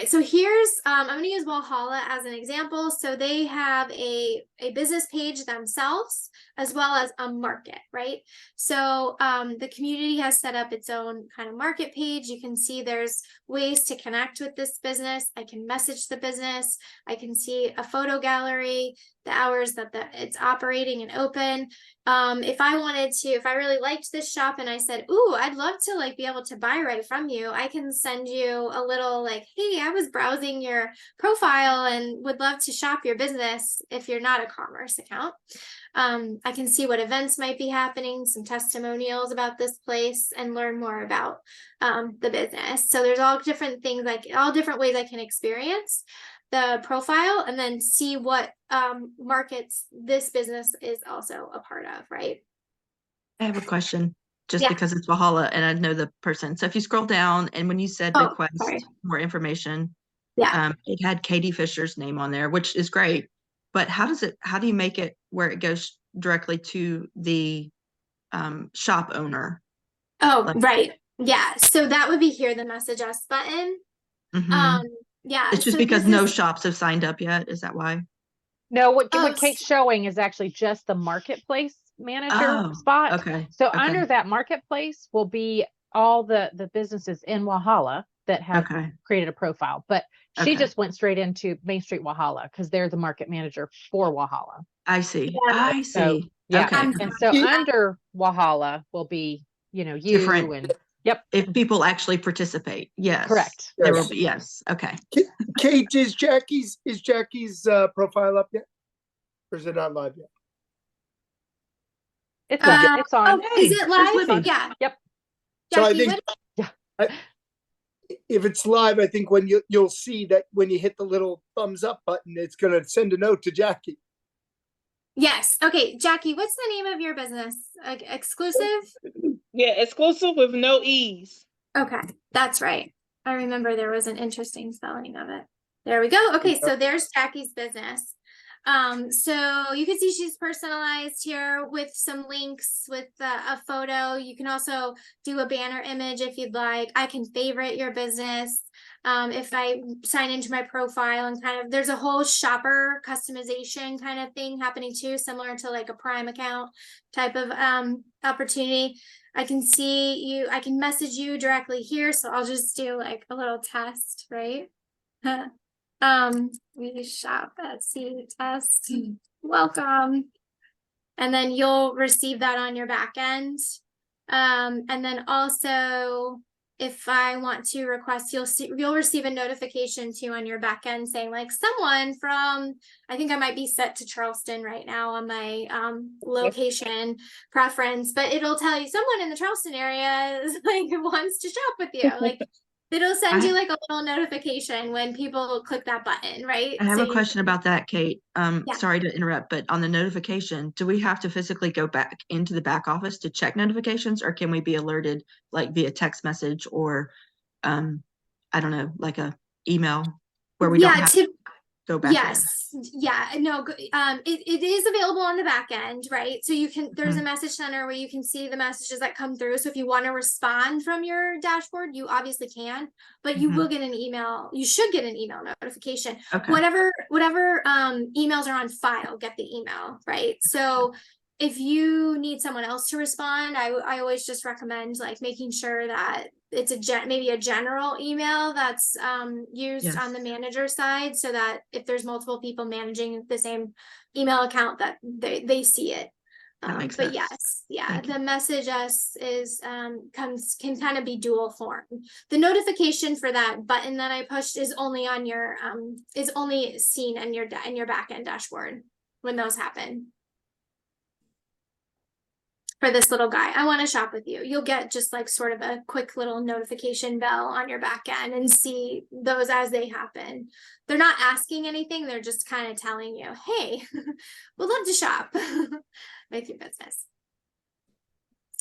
So here's, I'm going to use Walhalla as an example. So they have a business page themselves, as well as a market, right? So the community has set up its own kind of market page. You can see there's ways to connect with this business. I can message the business. I can see a photo gallery, the hours that it's operating and open. If I really liked this shop and I said, ooh, I'd love to be able to buy right from you, I can send you a little hey, I was browsing your profile and would love to shop your business if you're not a commerce account. I can see what events might be happening, some testimonials about this place, and learn more about the business. So there's all different things, all different ways I can experience the profile and then see what markets this business is also a part of, right? I have a question just Yeah. because it's Valhalla and I know the person. So if you scroll down and when you said Oh, request sorry. more information, Yeah. it had Katie Fisher's name on there, which is great. But how do you make it where it goes directly to the shop owner? Oh, right. Yeah. So that would be here, the message us button. Mhm. Yeah. It's just so because this no is- shops have signed up yet. Is that why? No, what Oh, Kate's showing is actually just the marketplace manager Oh, spot. okay. So Okay. under that marketplace will be all the businesses in Walhalla that have Okay. created a profile. But she Okay. just went straight into Main Street Walhalla because they're the market manager for Walhalla. I see. Yeah. I So see. yeah, Okay. and so Yeah. under Walhalla will be, you Different. and yep, If people actually participate, yes. correct. There Yes. will be, yes. Okay. Kate, is Jackie's profile up yet? Or is it not live yet? It's on. Uh, It's on. Oh, is Hey, it there's live? Libby. Yeah. Yep. So I Jackie, think if it's live, I think when you'll see that when you hit the little thumbs up button, it's going to send a note to Jackie. Yes. Okay, Jackie, what's the name of your business? Exclusive? Yeah, exclusive with no ease. Okay, that's right. I remember there was an interesting spelling of it. There we go. Okay, so there's Jackie's business. So you can see she's personalized here with some links with a photo. You can also do a banner image if you'd like. I can favorite your business. If I sign into my profile and there's a whole shopper customization kind of thing happening too, similar to a Prime account type of opportunity. I can see you, I can message you directly here. So I'll just do a little test, right? WeShopSC test. Welcome. And then you'll receive that on your back end. And then also, if I want to request, you'll receive a notification too on your back end saying someone from, I think I might be set to Charleston right now on my location preference, but it'll tell you someone in the Charleston area is wants to shop with you. It'll send you a little notification when people click that button, right? I have a question about that, Kate. Yeah. Sorry to interrupt, but on the notification, do we have to physically go back into the back office to check notifications, or can we be alerted via text message or I don't know, a email where we don't have to go back? Yes. Yeah. No, it is available on the back end, right? So there's a message center where you can see the messages that come through. So if you want to respond from your dashboard, you obviously can, but you will get an email. You should get an email notification. Okay. Whatever emails are on file, get the email, right? So if you need someone else to respond, I always just recommend making sure that it's maybe a general email that's used on the manager side, so that if there's multiple people managing the same email account, that they see it. That makes but sense. yes, yeah, the message us is can kind of be dual form. The notification for that button that I pushed is only on your is only seen in your back end dashboard when those happen. for this little guy. I want to shop with you. You'll get just like sort of a quick little notification bell on your back end and see those as they happen. They're not asking anything. They're just kind of telling you, hey, we'd love to shop with your business.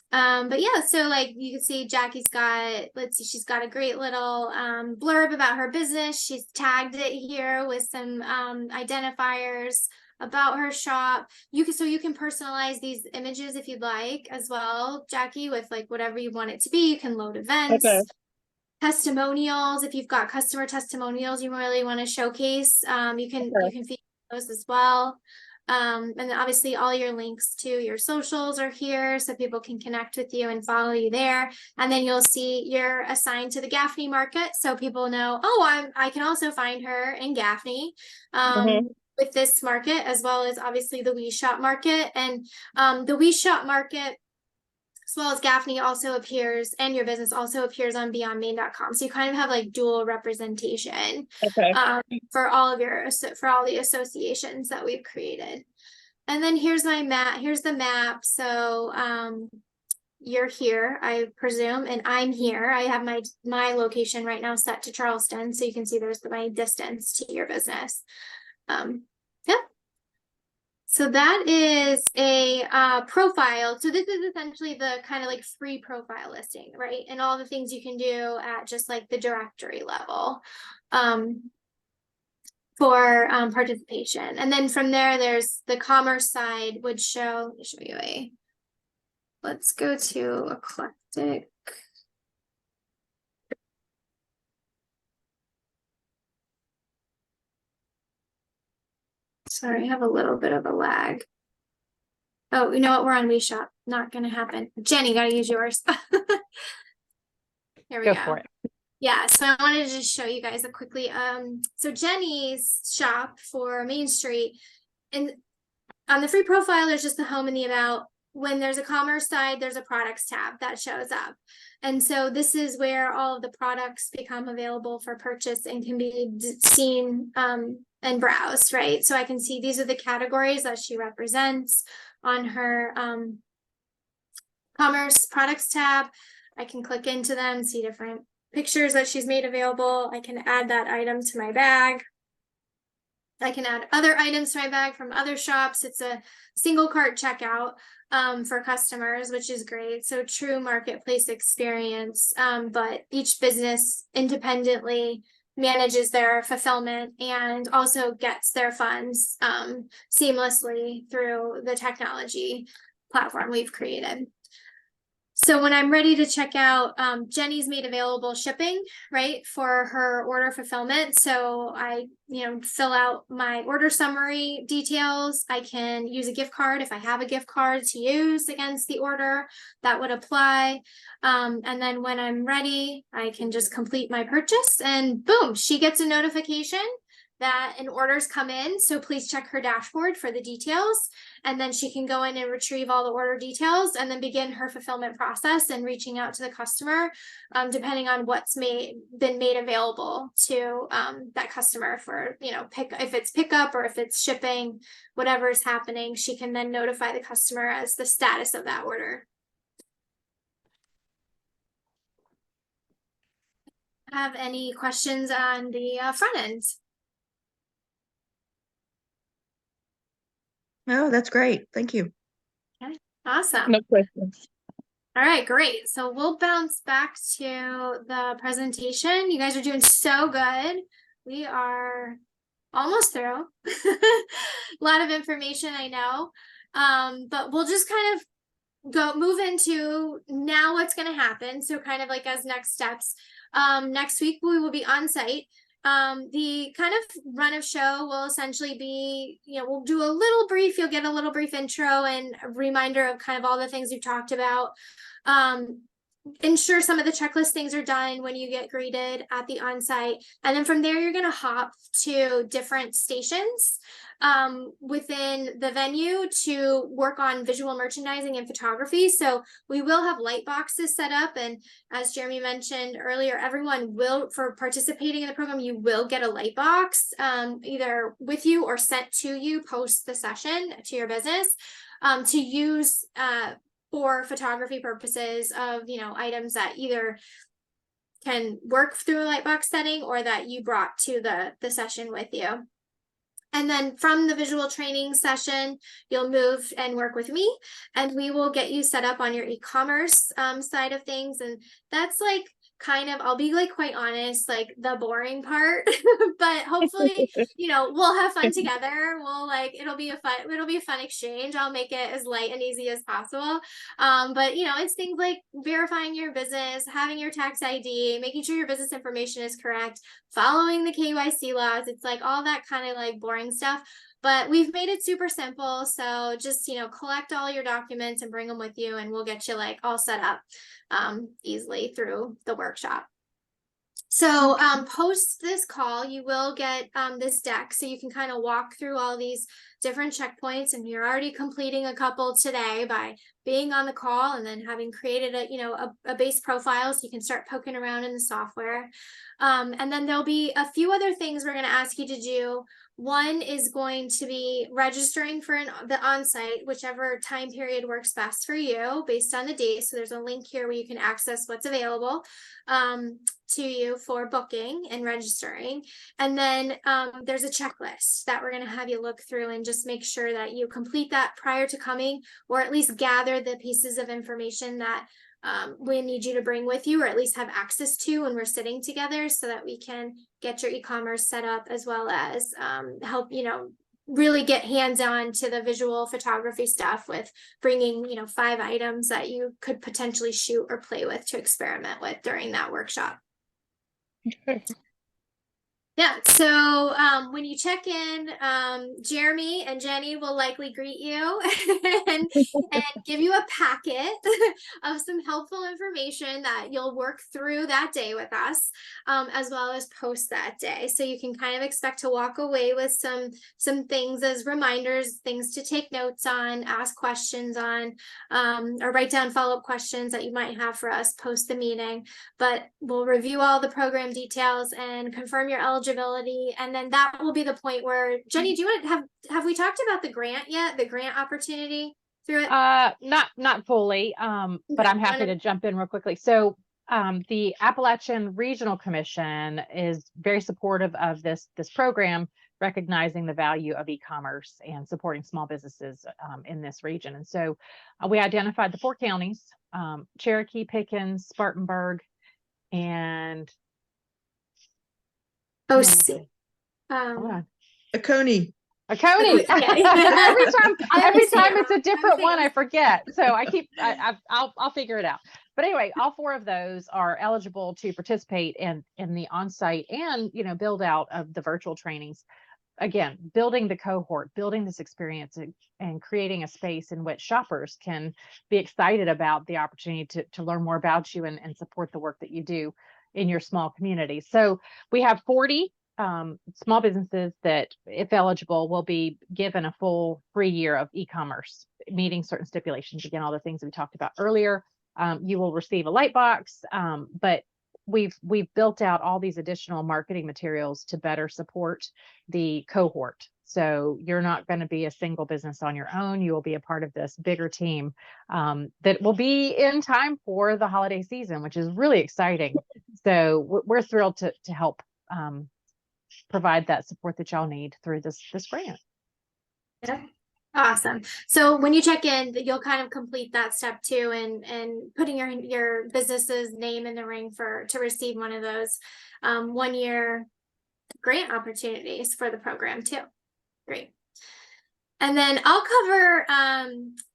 But yeah, so like you can see Jackie's got, let's see, she's got a great little blurb about her business. She's tagged it here with some identifiers about her shop. You can personalize these images if you'd like as well, Jackie, with like whatever you want it to be. You can load events, Okay. testimonials. If you've got customer testimonials you really want to showcase, you can feature those as well. And then obviously all your links to your socials are here so people can connect with you and follow you there. And then you'll see you're assigned to the Gaffney market, so people know, oh, I can also find her in Gaffney. With this market, as well as obviously the WeShop market. And the WeShop market, as well as Gaffney, also appears, and your business also appears on beyondmaine.com. So you kind of have like dual representation for all of the associations that we've created. And then here's my map. Here's the map. So you're here, I presume, and I'm here. I have my location right now set to Charleston, so you can see there's my distance to your business. Yeah. So that is a profile. So this is essentially the kind of like free profile listing, right? And all the things you can do at just like the directory level for participation. And then from there, there's the commerce side would show, let me show you let's go to eclectic. Sorry, I have a little bit of a lag. Oh, you know what? We're on WeShop. Not gonna happen. Jenny, gotta use yours. Here we go. Go for it. Yeah, so I wanted to just show you guys quickly. So Jenny's shop for Main Street, and on the free profile, there's just the home and the about. When there's a commerce side, there's a products tab that shows up. And so this is where all of the products become available for purchase and can be seen and browsed, right? So I can see these are the categories that she represents on her commerce products tab. I can click into them, see different pictures that she's made available. I can add that item to my bag. I can add other items to my bag from other shops. It's a single cart checkout for customers, which is great. So true marketplace experience, but each business independently manages their fulfillment and also gets their funds seamlessly through the technology platform we've created. So when I'm ready to check out, Jenny's made available shipping, right, for her order fulfillment. So I, fill out my order summary details. I can use a gift card if I have a gift card to use against the order that would apply. And then when I'm ready, I can just complete my purchase and boom, she gets a notification that an order's come in. So please check her dashboard for the details. And then she can go in and retrieve all the order details and then begin her fulfillment process and reaching out to the customer, depending on what's been made available to that customer for, if it's pickup or if it's shipping, whatever is happening, she can then notify the customer as the status of that order. Have any questions on the front end? Oh, that's great. Thank you. Okay, awesome. No questions. All right, great. So we'll bounce back to the presentation. You guys are doing so good. We are almost through. A lot of information, I know. But we'll just kind of move into now what's going to happen. So kind of like as next steps. Next week we will be on site. The kind of run of show will essentially be, we'll do a little brief, you'll get a little brief intro and a reminder of kind of all the things we've talked about. Ensure some of the checklist things are done when you get greeted at the on-site. And then from there, you're going to hop to different stations within the venue to work on visual merchandising and photography. So we will have light boxes set up. And as Jeremy mentioned earlier, everyone will, for participating in the program, you will get a light box either with you or sent to you post the session to your business to use for photography purposes of, items that either can work through a lightbox setting or that you brought to the session with you. And then from the visual training session, you'll move and work with me, and we will get you set up on your e-commerce side of things. And that's like kind of, I'll be like quite honest, like the boring part, but hopefully, we'll have fun together. We'll it'll be a fun exchange. I'll make it as light and easy as possible. But it's things like verifying your business, having your tax ID, making sure your business information is correct, following the KYC laws. It's like all that kind of like boring stuff. But we've made it super simple. So just, collect all your documents and bring them with you, and we'll get you like all set up easily through the workshop. So post this call, you will get this deck, so you can kind of walk through all these different checkpoints, and you're already completing a couple today by being on the call and then having created a base profile, so you can start poking around in the software. And then there'll be a few other things we're going to ask you to do. One is going to be registering for the onsite, whichever time period works best for you based on the date. So there's a link here where you can access what's available to you for booking and registering. And then there's a checklist that we're going to have you look through and just make sure that you complete that prior to coming, or at least gather the pieces of information that we need you to bring with you, or at least have access to when we're sitting together, so that we can get your e-commerce set up, as well as help, really get hands-on to the visual photography stuff with bringing, 5 items that you could potentially shoot or play with to experiment with during that workshop. Yeah, so when you check in, Jeremy and Jenny will likely greet you and give you a packet of some helpful information that you'll work through that day with us, as well as post that day. So you can kind of expect to walk away with some things as reminders, things to take notes on, ask questions on, or write down follow-up questions that you might have for us post the meeting. But we'll review all the program details and confirm your eligibility, and then that will be the point where, Jenny, do you want to have we talked about the grant yet, the grant opportunity through it? Not fully, but I'm happy to jump in real quickly. So the Appalachian Regional Commission is very supportive of this program, recognizing the value of e-commerce and supporting small businesses in this region. And so we identified the 4 counties, Cherokee, Pickens, Spartanburg, and Oconee. Oconee. Oconee. every time it's a different one, I forget. So I'll figure it out. But anyway, all 4 of those are eligible to participate in the on-site and build out of the virtual trainings. Again, building the cohort, building this experience, and creating a space in which shoppers can be excited about the opportunity to learn more about you and support the work that you do in your small community. So we have 40 small businesses that, if eligible, will be given a full free year of e-commerce, meeting certain stipulations. Again, all the things that we talked about earlier. You will receive a light box, but we've built out all these additional marketing materials to better support the cohort. So you're not going to be a single business on your own. You will be a part of this bigger team that will be in time for the holiday season, which is really exciting. So we're thrilled to help provide that support that y'all need through this grant. Yeah. Awesome. So when you check in, you'll kind of complete that step too, and putting your business's name in the ring to receive one of those 1-year grant opportunities for the program too. Great. And then I'll cover,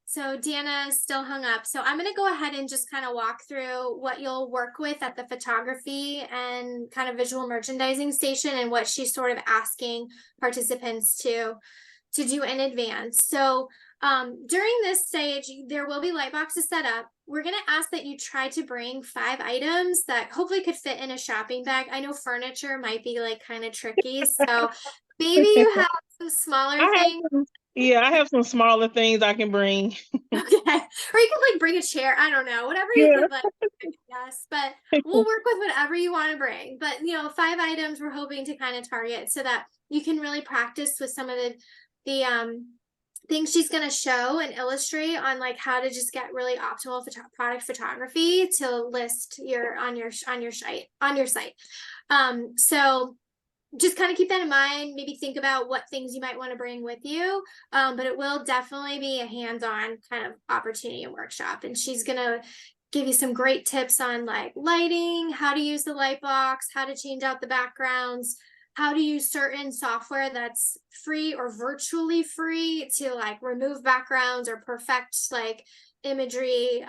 so Deanna's still hung up. So I'm going to go ahead and just kind of walk through what you'll work with at the photography and kind of visual merchandising station, and what she's sort of asking participants to do in advance. So during this stage, there will be light boxes set up. We're going to ask that you try to bring 5 items that hopefully could fit in a shopping bag. I know furniture might be like kind of tricky, so maybe you have some smaller things. I have some smaller things I can bring. Okay, or you could like bring a chair. I don't know, whatever you could like. Yes, but we'll work with whatever you want to bring. But 5 items we're hoping to kind of target, so that you can really practice with some of the things she's going to show and illustrate on like how to just get really optimal product photography to list on your site. So just kind of keep that in mind. Maybe think about what things you might want to bring with you. But it will definitely be a hands-on kind of opportunity and workshop. And she's going to give you some great tips on like lighting, how to use the light box, how to change out the backgrounds, how to use certain software that's free or virtually free to like remove backgrounds or perfect like imagery,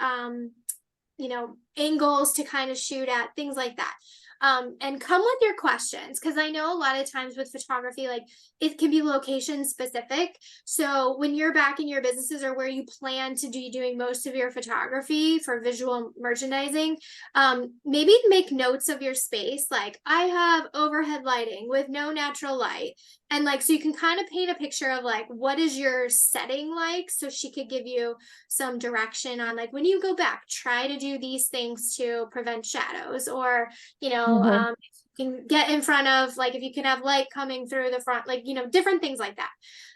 angles to kind of shoot at, things like that. And come with your questions, because I know a lot of times with photography, like it can be location specific. So when you're back in your businesses or where you plan to be doing most of your photography for visual merchandising, maybe make notes of your space. Like I have overhead lighting with no natural light. And like, so you can kind of paint a picture of like, what is your setting like? So she could give you some direction on like, when you go back, try to do these things to prevent shadows, or, you can get in front of, like, if you can have light coming through the front, like, different things like that.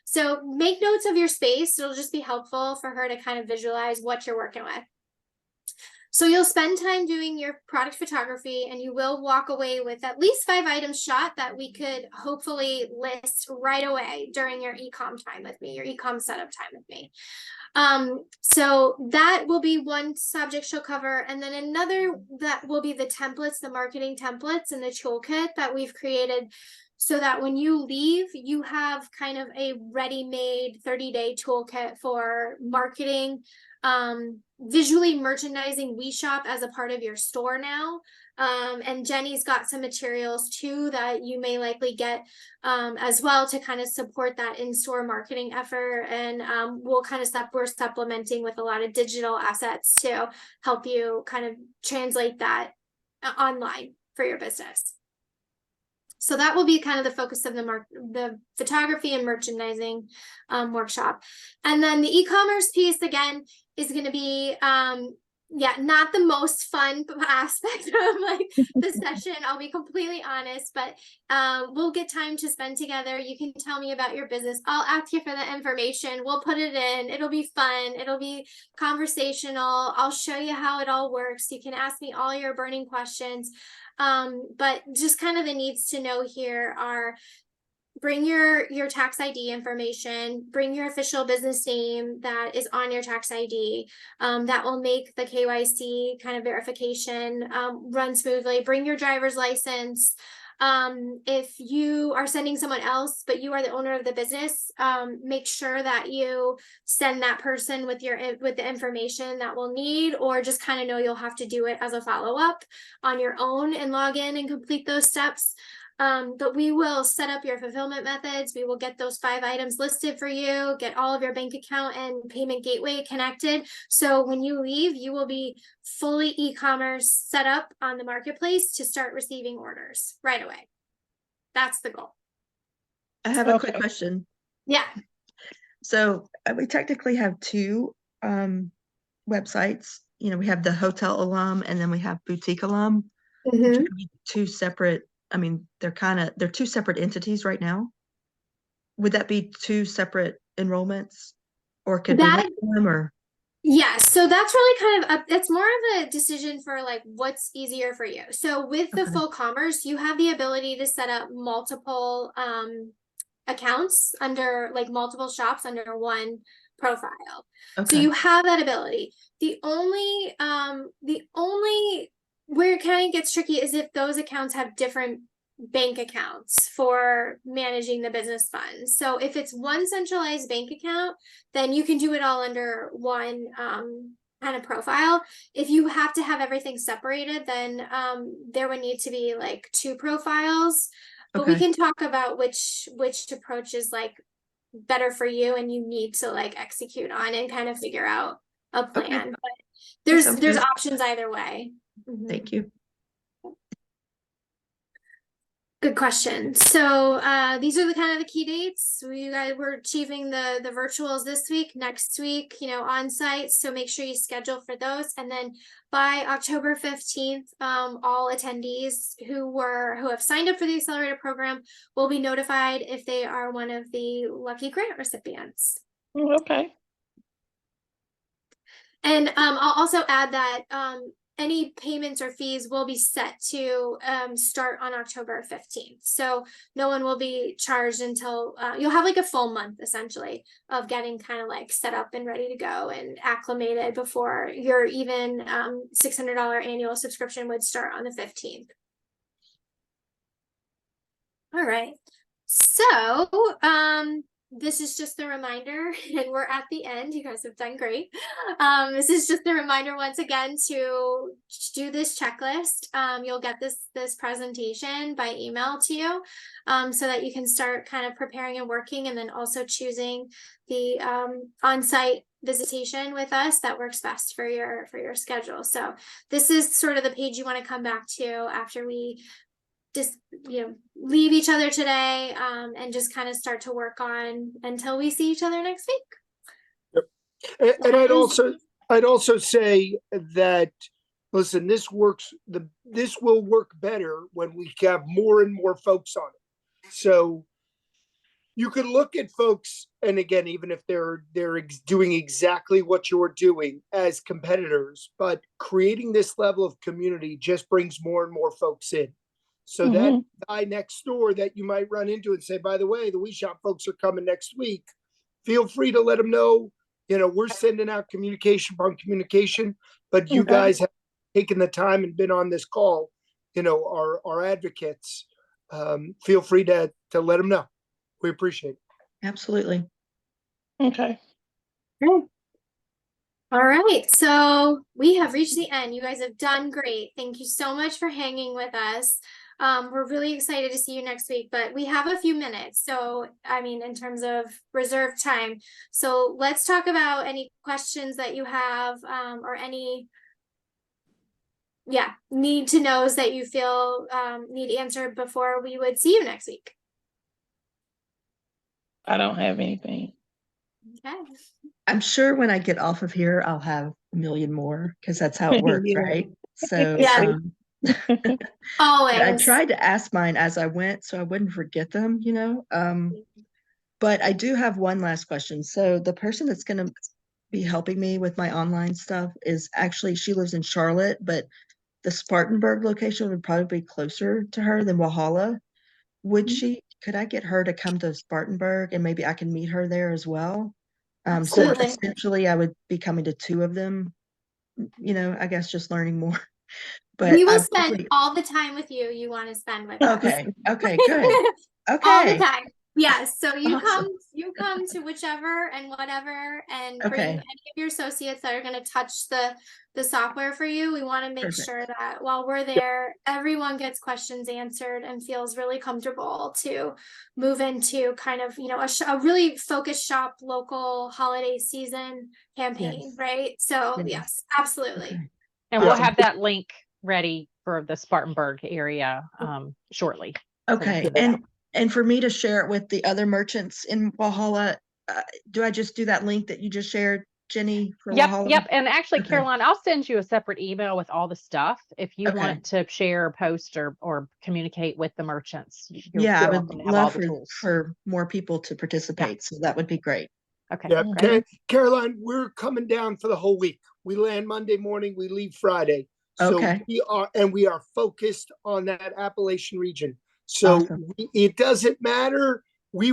So make notes of your space. It'll just be helpful for her to kind of visualize what you're working with. So you'll spend time doing your product photography, and you will walk away with at least 5 items shot that we could hopefully list right away during your e-com time with me, your e-com setup time with me. So that will be one subject she'll cover. And then another that will be the templates, the marketing templates and the toolkit that we've created, so that when you leave, you have kind of a ready-made 30-day toolkit for marketing, visually merchandising WeShop as a part of your store now. And Jenny's got some materials too that you may likely get as well to kind of support that in-store marketing effort. And we'll kind of we're supplementing with a lot of digital assets to help you kind of translate that online for your business. So that will be kind of the focus of the photography and merchandising workshop. And then the e-commerce piece, again, is going to be, not the most fun aspect of like the session. I'll be completely honest, but we'll get time to spend together. You can tell me about your business. I'll ask you for the information. We'll put it in. It'll be fun. It'll be conversational. I'll show you how it all works. You can ask me all your burning questions. But just kind of the needs to know here are: bring your tax ID information, bring your official business name that is on your tax ID, that will make the KYC kind of verification run smoothly. Bring your driver's license. If you are sending someone else, but you are the owner of the business, make sure that you send that person with the information that we'll need, or just kind of know you'll have to do it as a follow-up on your own and log in and complete those steps. But we will set up your fulfillment methods. We will get those 5 items listed for you, get all of your bank account and payment gateway connected. So when you leave, you will be fully e-commerce set up on the marketplace to start receiving orders right away. That's the goal. I have a quick question. Yeah. So we technically have 2 websites. We have the hotel alum, and then we have boutique alum. Which could be 2 separate. I mean, they're 2 separate entities right now. Would that be 2 separate enrollments, or could we have them, or? Yeah, so that's really kind of it's more of a decision for like what's easier for you. So with the full commerce, you have the ability to set up multiple accounts under like multiple shops under one profile. So you have that ability. The only where it kind of gets tricky is if those accounts have different bank accounts for managing the business funds. So if it's one centralized bank account, then you can do it all under one kind of profile. If you have to have everything separated, then there would need to be like 2 profiles. But we can talk about which approach is like better for you and you need to like execute on and kind of figure out a plan. But there's options either way. Thank you. Good question. So these are the kind of the key dates. We're achieving the virtuals this week, next week, on site. So make sure you schedule for those. And then by October 15th, all attendees who have signed up for the Accelerator program will be notified if they are one of the lucky grant recipients. Okay. And I'll also add that any payments or fees will be set to start on October 15th. So no one will be charged until you'll have like a full month essentially of getting kind of like set up and ready to go and acclimated before your even $600 annual subscription would start on the 15th. All right. So this is just a reminder, and we're at the end. You guys have done great. This is just a reminder once again to do this checklist. You'll get this presentation by email to you, so that you can start kind of preparing and working, and then also choosing the on-site visitation with us that works best for your schedule. So this is sort of the page you want to come back to after we just leave each other today, and just kind of start to work on until we see each other next week. Yep. And I'd also say that, listen, this will work better when we have more and more folks on it. So you could look at folks, and again, even if they're doing exactly what you're doing as competitors, but creating this level of community just brings more and more folks in. So that guy next door that you might run into and say, by the way, the WeShop folks are coming next week, feel free to let them know, we're sending out communication upon communication, but you guys have taken the time and been on this call, our advocates, feel free to let them know. We appreciate it. Absolutely. Okay. All right, so we have reached the end. You guys have done great. Thank you so much for hanging with us. We're really excited to see you next week, but we have a few minutes. So, in terms of reserved time. So let's talk about any questions that you have, or any, need to knows that you feel need answered before we would see you next week. I don't have anything. Okay. I'm sure when I get off of here, I'll have a million more because that's how it works, Yeah. right? So Yeah. Always. I tried to ask mine as I went so I wouldn't forget them, but I do have one last question. So the person that's going to be helping me with my online stuff is actually, she lives in Charlotte, but the Spartanburg location would probably be closer to her than Walhalla. Could I get her to come to Spartanburg and maybe I can meet her there as well? So Absolutely. essentially I would be coming to two of them, I guess just learning more. But We will spend all the time with you. You want to spend with us. Okay, good. All the Okay. time. Yes. So you Awesome. come to whichever and whatever, and bring Okay. any of your associates that are going to touch the software for you. We want to make Perfect. sure that while we're there, everyone gets questions answered and feels really comfortable to move into kind of, a really focused shop local holiday season campaign, Yes. right? So Yes. yes, absolutely. Okay. And we'll Awesome. have that link ready for the Spartanburg area shortly. Okay. And for me to share it with the other merchants in Walhalla, do I just do that link that you just shared, Jenny, for Walhalla? Yep. And actually, Okay. Caroline, I'll send you a separate email with all the stuff if you Okay. want to share, post, or communicate with the merchants. I would welcome to have all love the tools. for more people to participate. So that would be great. Okay. Yeah, Great. Caroline, we're coming down for the whole week. We land Monday morning, we leave Friday. So Okay. we are focused on that Appalachian region. So Awesome. it doesn't matter. Our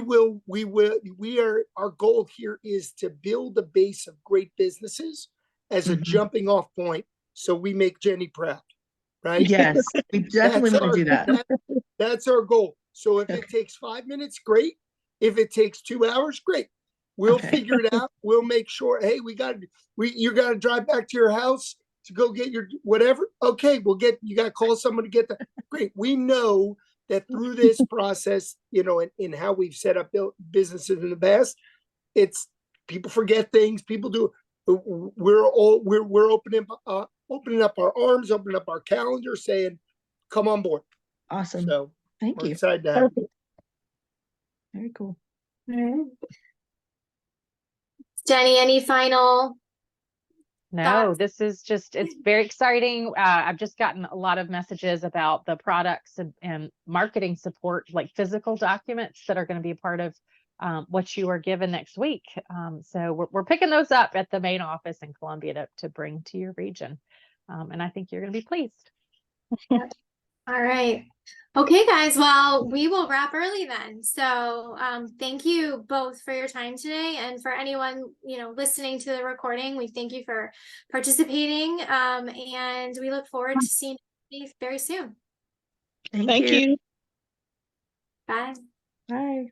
goal here is to build a base of great businesses as a Mhm. jumping off point. So we make Jenny proud, right? Yes, we definitely want to do that. That's our goal. So if it takes 5 minutes, great. If it takes 2 hours, great. We'll Okay. figure it out. We'll make sure, hey, you got to drive back to your house to go get your whatever. Okay, you got to call someone to get that. Great. We know that through this process, in how we've set up businesses in the past, it's people forget things. People do. We're opening up our arms, opening up our calendar, saying, "Come on board." Awesome. So Thank we're you. excited to have you. Very cool. Jenny, any final? No, this is it's very exciting. I've just gotten a lot of messages about the products and marketing support, like physical documents that are going to be a part of what you are given next week. So we're picking those up at the main office in Columbia to bring to your region. And I think you're going to be pleased. All right. Okay, guys. Well, we will wrap early then. So thank you both for your time today. And for anyone, listening to the recording, we thank you for participating. And we look forward to seeing you very soon. Thank you. Bye. Bye.